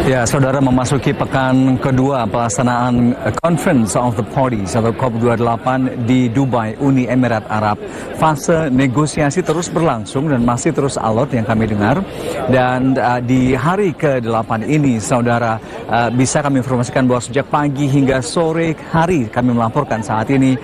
Ya, saudara, memasuki pekan kedua pelaksanaan Conference of the Parties atau COP28 di Dubai, Uni Emirat Arab. Fase negosiasi terus berlangsung dan masih terus alot yang kami dengar. Dan di hari ke-8 ini, saudara, bisa kami informasikan bahwa sejak pagi hingga sore hari kami melaporkan saat ini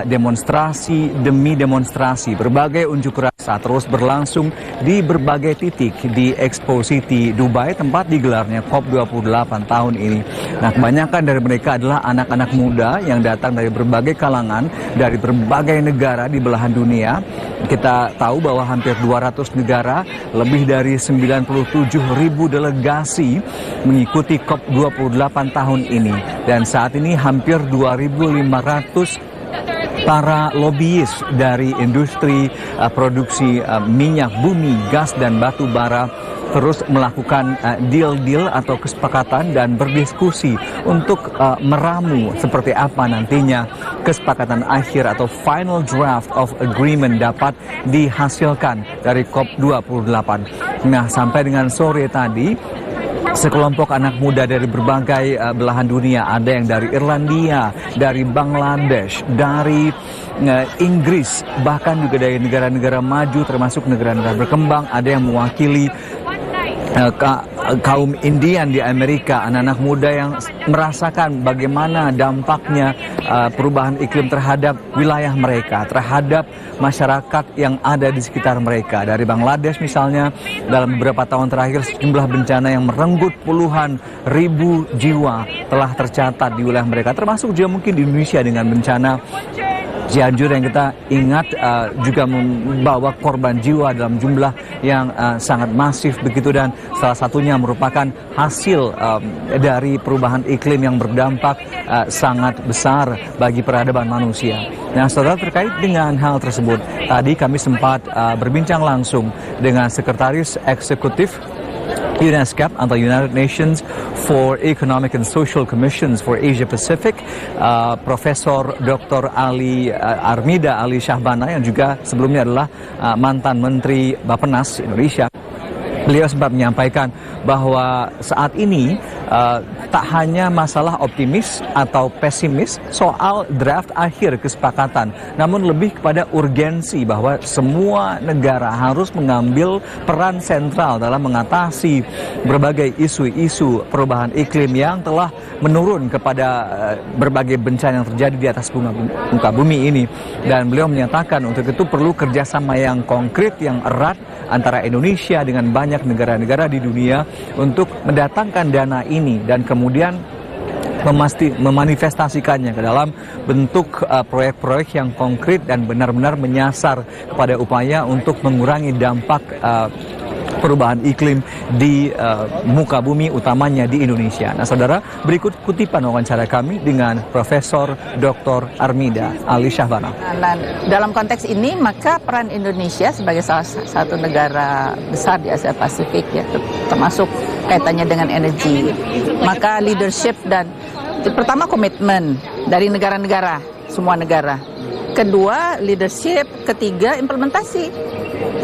demonstrasi demi demonstrasi, berbagai unjuk rasa terus berlangsung di berbagai titik di Expo City Dubai, tempat digelarnya COP COP28 tahun ini. Nah, kebanyakan dari mereka adalah anak-anak muda yang datang dari berbagai kalangan, dari berbagai negara di belahan dunia. Kita tahu bahwa hampir 200 negara, lebih dari 97.000 delegasi mengikuti COP28 tahun ini. Dan saat ini hampir 2.500 para lobbyis dari industri produksi minyak bumi, gas, dan batu bara terus melakukan deal-deal atau kesepakatan dan berdiskusi untuk meramu seperti apa nantinya kesepakatan akhir atau final draft of agreement dapat dihasilkan dari COP28. Nah, sampai dengan sore tadi, sekelompok anak muda dari berbagai belahan dunia, ada yang dari Irlandia, dari Bangladesh, dari Inggris, bahkan juga dari negara-negara maju termasuk negara-negara berkembang, ada yang mewakili kaum Indian di Amerika, anak-anak muda yang merasakan bagaimana dampaknya perubahan iklim terhadap wilayah mereka, terhadap masyarakat yang ada di sekitar mereka. Dari Bangladesh misalnya, dalam beberapa tahun terakhir sejumlah bencana yang merenggut puluhan ribu jiwa telah tercatat di wilayah mereka, termasuk juga mungkin di Indonesia dengan bencana Cianjur yang kita ingat juga membawa korban jiwa dalam jumlah yang sangat masif begitu, dan salah satunya merupakan hasil dari perubahan iklim yang berdampak sangat besar bagi peradaban manusia. Nah, saudara, terkait dengan hal tersebut, tadi kami sempat berbincang langsung dengan Sekretaris Eksekutif UNESCAP atau United Nations for Economic and Social Commissions for Asia Pacific, Profesor Dr. Armida Ali Syahbana, yang juga sebelumnya adalah mantan Menteri Bappenas Indonesia. Beliau sempat menyampaikan bahwa saat ini tak hanya masalah optimis atau pesimis soal draft akhir kesepakatan, namun lebih kepada urgensi bahwa semua negara harus mengambil peran sentral dalam mengatasi berbagai isu-isu perubahan iklim yang telah menurun kepada berbagai bencana yang terjadi di atas muka bumi ini. Dan beliau menyatakan untuk itu perlu kerjasama yang konkret, yang erat antara Indonesia dengan banyak negara-negara di dunia untuk mendatangkan dana ini dan kemudian memanifestasikannya ke dalam bentuk proyek-proyek yang konkret dan benar-benar menyasar kepada upaya untuk mengurangi dampak perubahan iklim di muka bumi, utamanya di Indonesia. Nah, saudara, berikut kutipan wawancara kami dengan Profesor Dr. Armida Ali Syahbana. Nah, dalam konteks ini, maka peran Indonesia sebagai salah satu negara besar di Asia Pasifik, ya, termasuk kaitannya dengan energi, maka leadership dan pertama komitmen dari negara-negara, semua negara. Kedua, leadership. Ketiga, implementasi.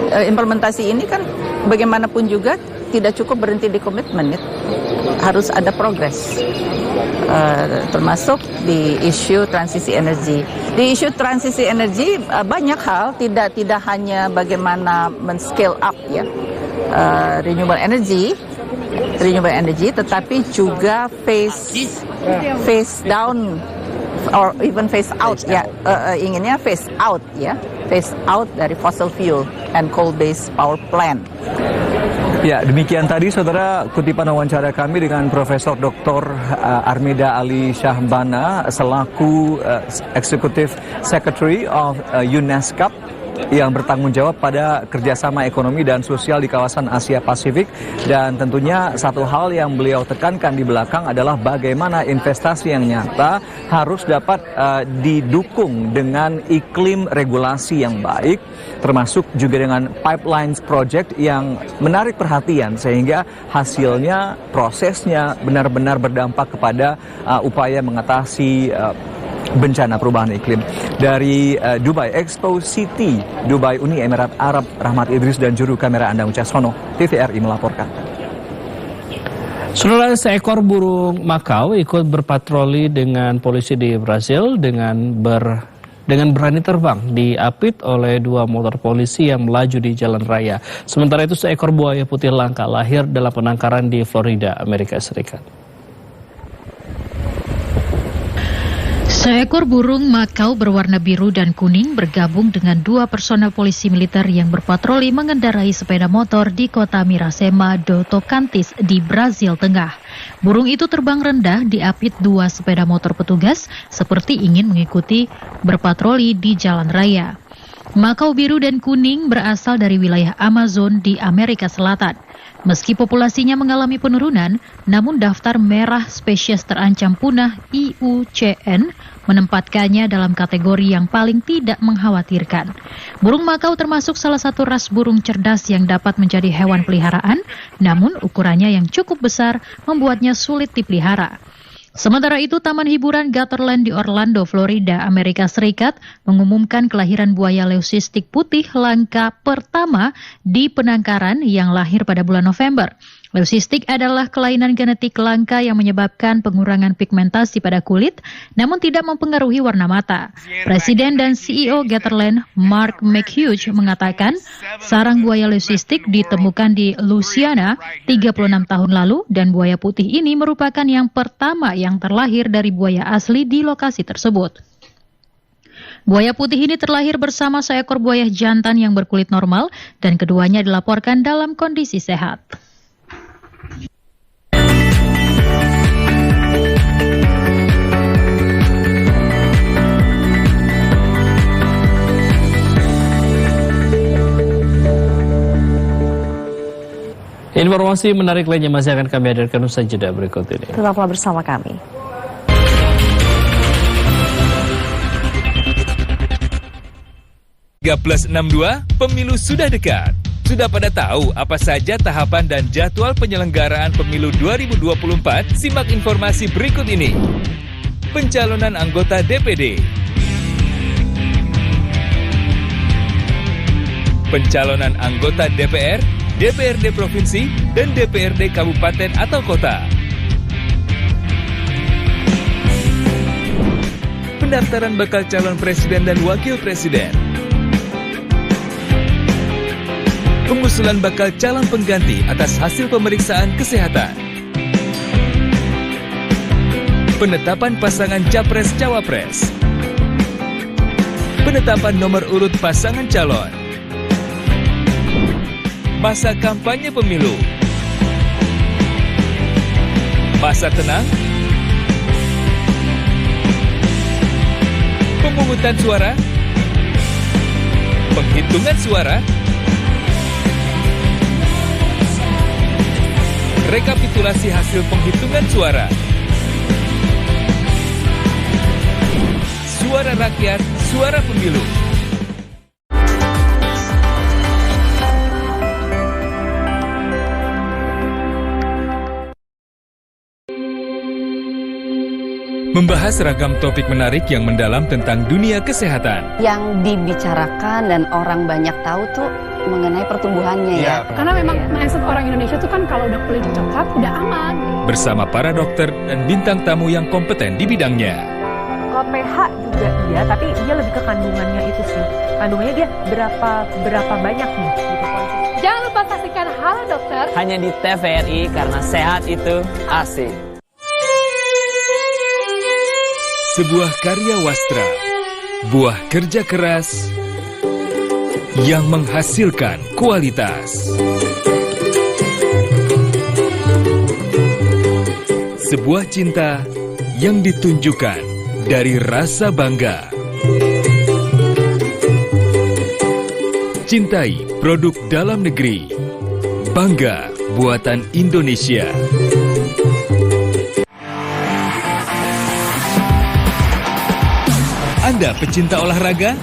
Implementasi ini kan bagaimanapun juga tidak cukup berhenti di komitmen, ya. Harus ada progres, termasuk di isu transisi energi. Di isu transisi energi banyak hal, tidak hanya bagaimana men-scale up, ya, renewable energy, tetapi juga phase down or even phase out, ya, inginnya phase out, ya, phase out dari fossil fuel and coal-based power plant. Ya, demikian tadi saudara kutipan wawancara kami dengan Profesor Dr. Armida Ali Syahbana selaku Executive Secretary of UNESCAP yang bertanggung jawab pada kerjasama ekonomi dan sosial di kawasan Asia Pasifik. Dan tentunya satu hal yang beliau tekankan di belakang adalah bagaimana investasi yang nyata harus dapat didukung dengan iklim regulasi yang baik, termasuk juga dengan pipelines project yang menarik perhatian sehingga hasilnya, prosesnya benar-benar berdampak kepada upaya mengatasi bencana perubahan iklim. Dari Dubai Expo City, Dubai Uni Emirat Arab, Rahmat Idris dan juru kamera Andang Wicaksono, TVRI melaporkan. Saudara, seekor burung makau ikut berpatroli dengan polisi di Brasil dengan berani terbang diapit oleh dua motor polisi yang melaju di jalan raya. Sementara itu seekor buaya putih langka lahir dalam penangkaran di Florida, Amerika Serikat. Seekor burung makau berwarna biru dan kuning bergabung dengan 2 personel polisi militer yang berpatroli mengendarai sepeda motor di kota Mirasema do Tocantins di Brazil Tengah. Burung itu terbang rendah diapit 2 sepeda motor petugas seperti ingin mengikuti berpatroli di jalan raya. Makau biru dan kuning berasal dari wilayah Amazon di Amerika Selatan. Meski populasinya mengalami penurunan, namun daftar merah spesies terancam punah IUCN menempatkannya dalam kategori yang paling tidak mengkhawatirkan. Burung makau termasuk salah satu ras burung cerdas yang dapat menjadi hewan peliharaan, namun ukurannya yang cukup besar membuatnya sulit dipelihara. Sementara itu, Taman Hiburan Gatherland di Orlando, Florida, Amerika Serikat mengumumkan kelahiran buaya leucistic putih langka pertama di penangkaran yang lahir pada bulan November. Leucistic adalah kelainan genetik langka yang menyebabkan pengurangan pigmentasi pada kulit, namun tidak mempengaruhi warna mata. Presiden dan CEO Gatherland, Mark McHugh, mengatakan sarang buaya leucistic ditemukan di Louisiana 36 tahun lalu dan buaya putih ini merupakan yang pertama yang terlahir dari buaya asli di lokasi tersebut. Buaya putih ini terlahir bersama seekor buaya jantan yang berkulit normal dan keduanya dilaporkan dalam kondisi sehat. Informasi menarik lainnya masih akan kami hadirkan usai jeda berikut ini. Tetaplah bersama kami. +62, pemilu sudah dekat. Sudah pada tahu apa saja tahapan dan jadwal penyelenggaraan pemilu 2024? Simak informasi berikut ini. Pencalonan anggota DPD. Pencalonan anggota DPR, DPRD Provinsi, dan DPRD Kabupaten atau Kota. Pendaftaran bakal calon presiden dan wakil presiden. Pengusulan bakal calon pengganti atas hasil pemeriksaan kesehatan. Penetapan pasangan Capres-Cawapres. Penetapan nomor urut pasangan calon. Masa kampanye pemilu. Masa tenang. Pemungutan suara. Penghitungan suara. Rekapitulasi hasil penghitungan suara. Suara rakyat, suara pemilu. Membahas ragam topik menarik yang mendalam tentang dunia kesehatan. Yang dibicarakan dan orang banyak tahu tuh mengenai pertumbuhannya ya. Karena memang mindset orang Indonesia tuh kan kalau udah kulit coklat udah aman. Bersama para dokter dan bintang tamu yang kompeten di bidangnya. Kalau pH juga iya, tapi dia lebih ke kandungannya itu sih. Kandungannya dia berapa banyak nih. Gitu. Jangan lupa saksikan Halo Dokter hanya di TVRI karena sehat itu asik. Sebuah karya wastra, buah kerja keras yang menghasilkan kualitas. Sebuah cinta yang ditunjukkan dari rasa bangga. Cintai produk dalam negeri. Bangga buatan Indonesia. Anda pecinta olahraga?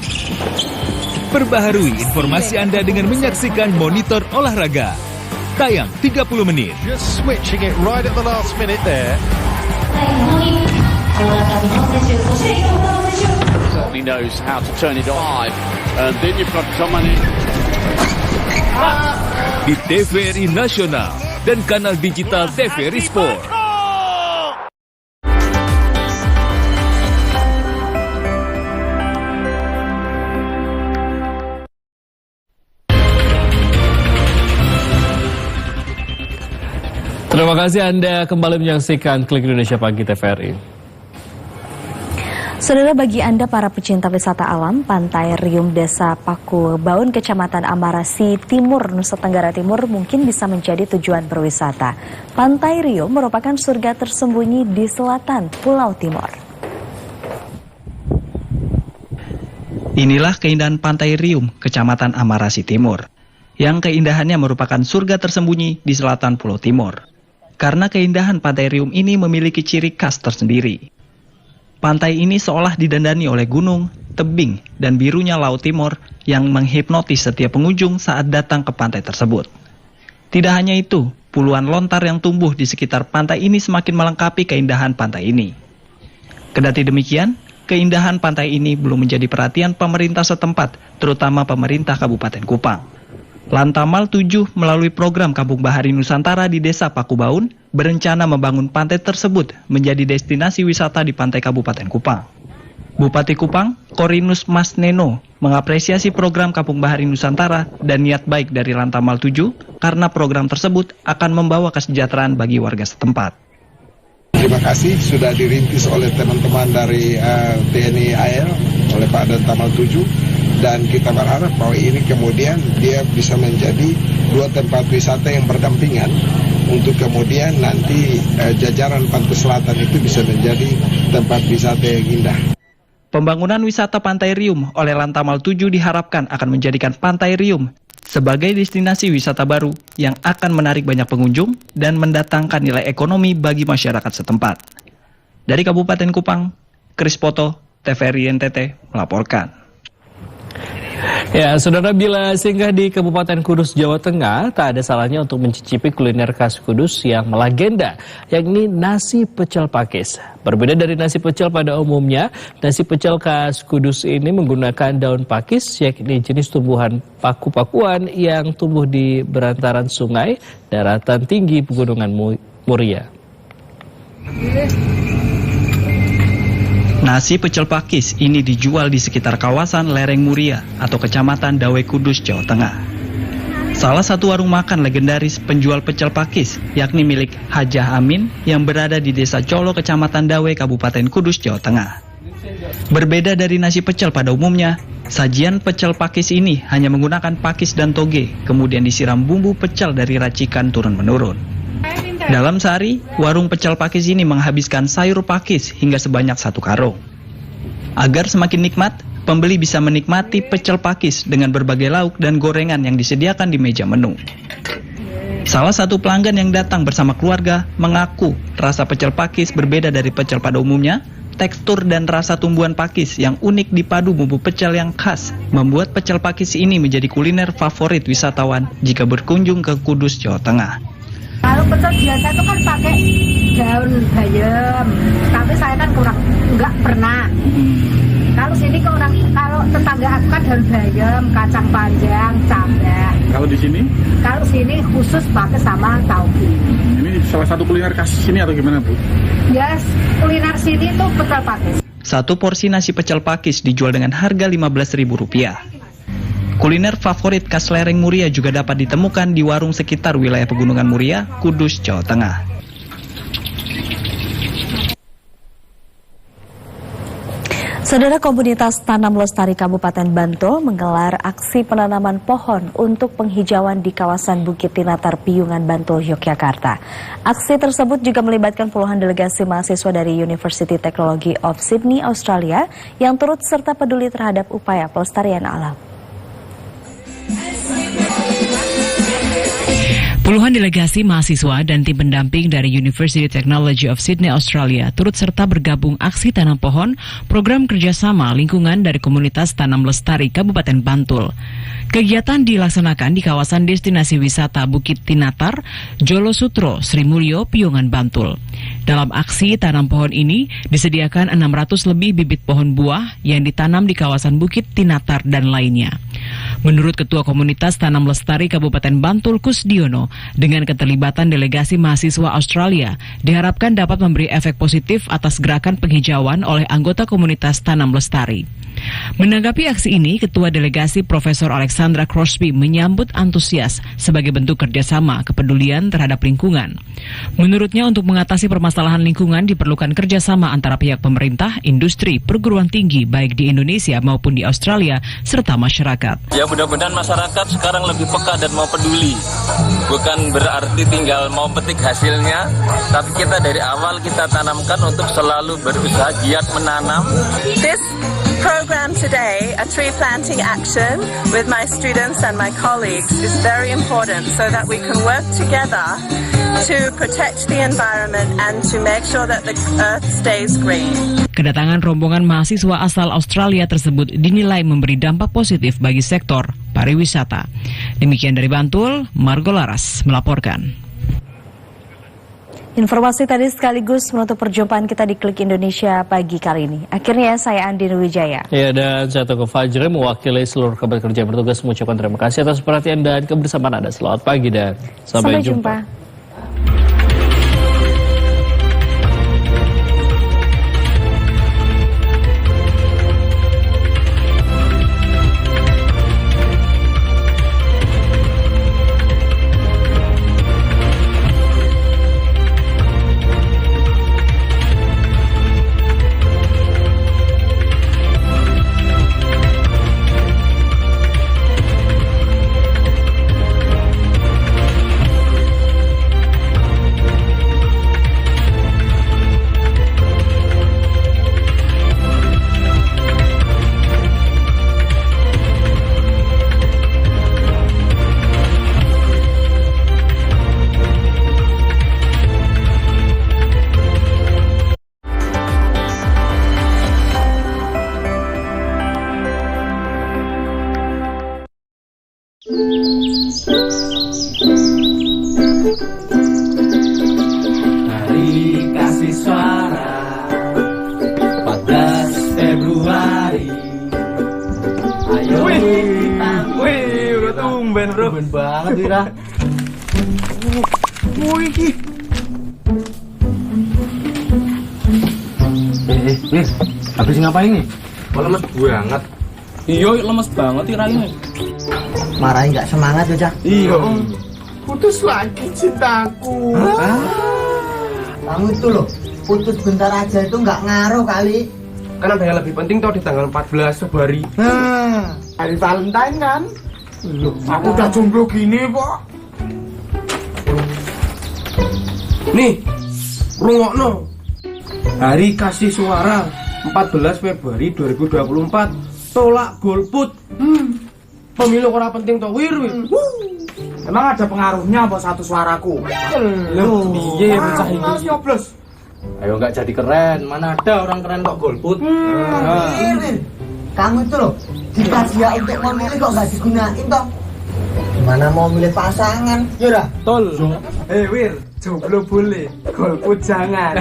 Perbaharui informasi Anda dengan menyaksikan Monitor Olahraga. Tayang 30 menit. Just switching it right at the last minute there. Certainly knows how to turn it on. And then you've got someone in. Di TVRI Nasional dan kanal digital TVRI Sport. Terima kasih Anda kembali menyaksikan Klik Indonesia Pagi TVRI. Saudara, bagi Anda para pecinta wisata alam, Pantai Rium Desa Paku Baun, Kecamatan Amarasi Timur, Nusa Tenggara Timur mungkin bisa menjadi tujuan berwisata. Pantai Rium merupakan surga tersembunyi di selatan Pulau Timur. Inilah keindahan Pantai Rium, Kecamatan Amarasi Timur, yang keindahannya merupakan surga tersembunyi di selatan Pulau Timur. Karena keindahan Pantai Rium ini memiliki ciri khas tersendiri. Pantai ini seolah didandani oleh gunung, tebing, dan birunya Laut Timur yang menghipnotis setiap pengunjung saat datang ke pantai tersebut. Tidak hanya itu, puluhan lontar yang tumbuh di sekitar pantai ini semakin melengkapi keindahan pantai ini. Kendati demikian, keindahan pantai ini belum menjadi perhatian pemerintah setempat, terutama pemerintah Kabupaten Kupang. Lantamal 7 melalui program Kampung Bahari Nusantara di Desa Paku Baun berencana membangun pantai tersebut menjadi destinasi wisata di pantai Kabupaten Kupang. Bupati Kupang, Korinus Mas Neno, mengapresiasi program Kampung Bahari Nusantara dan niat baik dari Lantamal 7 karena program tersebut akan membawa kesejahteraan bagi warga setempat. Terima kasih sudah dirintis oleh teman-teman dari TNI AL, oleh Pak Lantamal 7. Dan kita berharap bahwa ini kemudian dia bisa menjadi dua tempat wisata yang berdampingan untuk kemudian nanti jajaran pantai selatan itu bisa menjadi tempat wisata yang indah. Pembangunan wisata Pantai Rium oleh Lantamal 7 diharapkan akan menjadikan Pantai Rium sebagai destinasi wisata baru yang akan menarik banyak pengunjung dan mendatangkan nilai ekonomi bagi masyarakat setempat. Dari Kabupaten Kupang, Kris Poto, TVRI NTT melaporkan. Ya, saudara, bila singgah di Kabupaten Kudus, Jawa Tengah, tak ada salahnya untuk mencicipi kuliner khas Kudus yang melegenda, yakni nasi pecel pakis. Berbeda dari nasi pecel pada umumnya, nasi pecel khas Kudus ini menggunakan daun pakis, yakni jenis tumbuhan paku-pakuan yang tumbuh di berantaran sungai, daratan tinggi Pegunungan Muria. Nasi pecel pakis ini dijual di sekitar kawasan Lereng Muria atau Kecamatan Dawe Kudus, Jawa Tengah. Salah satu warung makan legendaris penjual pecel pakis yakni milik Hajah Amin yang berada di Desa Colo, Kecamatan Dawe, Kabupaten Kudus, Jawa Tengah. Berbeda dari nasi pecel pada umumnya, sajian pecel pakis ini hanya menggunakan pakis dan toge, kemudian disiram bumbu pecel dari racikan turun-menurun. Dalam sehari, warung pecel pakis ini menghabiskan sayur pakis hingga sebanyak 1 karung. Agar semakin nikmat, pembeli bisa menikmati pecel pakis dengan berbagai lauk dan gorengan yang disediakan di meja menu. Salah satu pelanggan yang datang bersama keluarga mengaku rasa pecel pakis berbeda dari pecel pada umumnya. Tekstur dan rasa tumbuhan pakis yang unik dipadu bumbu pecel yang khas membuat pecel pakis ini menjadi kuliner favorit wisatawan jika berkunjung ke Kudus, Jawa Tengah. Kalau pecel biasa itu kan pakai daun bayam, tapi saya kan nggak pernah. Kalau sini kalau tetangga aku kan daun bayam, kacang panjang, cabai. Kalau di sini? Kalau sini khusus pakai sama tauge. Ini salah satu kuliner khas sini atau gimana, Bu? Yes, kuliner sini itu pecel pakis. Satu porsi nasi pecel pakis dijual dengan harga Rp15.000. Kuliner favorit khas Lereng Muria juga dapat ditemukan di warung sekitar wilayah Pegunungan Muria, Kudus, Jawa Tengah. Saudara, komunitas Tanam Lestari Kabupaten Bantul menggelar aksi penanaman pohon untuk penghijauan di kawasan Bukit Tinatar, Piyungan, Bantul, Yogyakarta. Aksi tersebut juga melibatkan puluhan delegasi mahasiswa dari University Technology of Sydney, Australia, yang turut serta peduli terhadap upaya pelestarian alam. Puluhan delegasi mahasiswa dan tim pendamping dari University Technology of Sydney, Australia turut serta bergabung aksi tanam pohon program kerjasama lingkungan dari komunitas Tanam Lestari Kabupaten Bantul. Kegiatan dilaksanakan di kawasan destinasi wisata Bukit Tinatar, Jolo Sutro, Sri Mulyo, Piyungan, Bantul. Dalam aksi tanam pohon ini disediakan 600 lebih bibit pohon buah yang ditanam di kawasan Bukit Tinatar dan lainnya. Menurut Ketua Komunitas Tanam Lestari Kabupaten Bantul Kusdiono, dengan keterlibatan delegasi mahasiswa Australia, diharapkan dapat memberi efek positif atas gerakan penghijauan oleh anggota komunitas Tanam Lestari. Menanggapi aksi ini, Ketua Delegasi Profesor Alexandra Crosby menyambut antusias sebagai bentuk kerjasama kepedulian terhadap lingkungan. Menurutnya, untuk mengatasi permasalahan lingkungan diperlukan kerjasama antara pihak pemerintah, industri, perguruan tinggi baik di Indonesia maupun di Australia, serta masyarakat. Ya, mudah-mudahan masyarakat sekarang lebih peka dan mau peduli. Bukan berarti tinggal mau petik hasilnya, tapi kita dari awal kita tanamkan untuk selalu berusaha giat menanam. This program today, a tree planting action with my students and my colleagues, is very important so that we can work together to protect the environment and to make sure that the earth stays green. Kedatangan rombongan mahasiswa asal Australia tersebut dinilai memberi dampak positif bagi sektor pariwisata. Demikian dari Bantul, Margo Laras melaporkan. Informasi tadi sekaligus menutup perjumpaan kita di Klik Indonesia pagi kali ini. Akhirnya saya Andin Wijaya. Ya, dan saya Toko Fajri mewakili seluruh kabar kerja bertugas mengucapkan terima kasih atas perhatian dan kebersamaan Anda. Selamat pagi dan sampai jumpa. Hari kasih suara 14 Februari. Ayo kita. Wih, udah tumben bro. Tumben banget Wira. Wih, Wir, habis ngapain nih? kok lemes banget. Iya, lemes banget Wira ini. Marahin nggak semangat ya, Cak? Iya. Putus lagi cintaku. Kamu itu loh, putus bentar aja itu nggak ngaruh kali. Kan ada yang lebih penting tau di tanggal 14 Februari. Hari Valentine kan? Loh, aku udah jomblo gini kok. Nih, rungokno. Hari kasih suara 14 Februari 2024. Tolak golput. Pemilu ora penting toh, Wir. Emang ada pengaruhnya apa satu suaraku? Loh, piye bocah iki? Nyoblos. Ayo nggak jadi keren, mana ada orang keren kok golput. Kamu itu loh, dikasih ya untuk memilih kok nggak digunain toh? Gimana mau milih pasangan? Yaudah. Tol. Wir, jomblo boleh, golput jangan.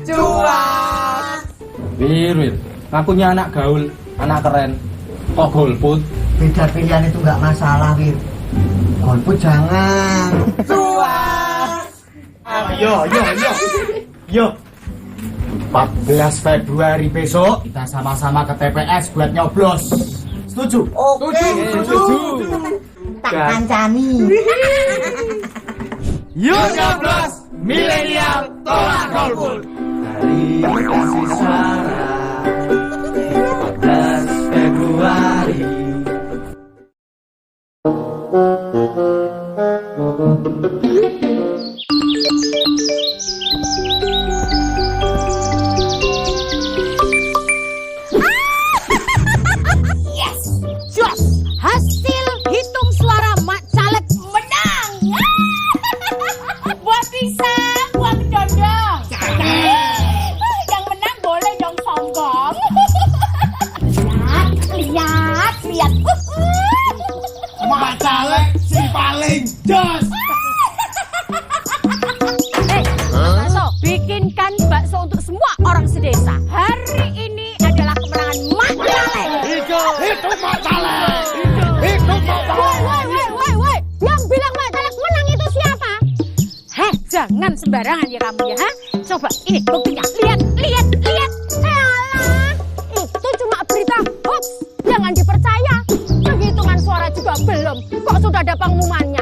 Cuan. Wir, ngakunya anak gaul, anak keren. Kok golput? Beda pilihan itu nggak masalah, Wir. Golput jangan. Cuan. Yo. 14 Februari besok kita sama-sama ke TPS buat nyoblos. Setuju? Oke, setuju. Tak kancani. Yuk nyoblos, milenial tolak golput. Hari kasih suara 14 Februari. Yes, jos. Hasil hitung suara Mak Caleg menang. Buah pisang, buah kedondong. Yang menang boleh dong sombong. Lihat. Mak Caleg si paling jos. Bakso, bikinkan bakso untuk semua orang sedesa. Hari ini adalah kemenangan Mak Caleg. Hidup Mak Caleg. sembarangan ya kamu ya, ha? Coba, ini buktinya. Lihat. Alah, itu cuma berita hoax. Jangan dipercaya. Penghitungan suara juga belum. Kok sudah ada pengumumannya?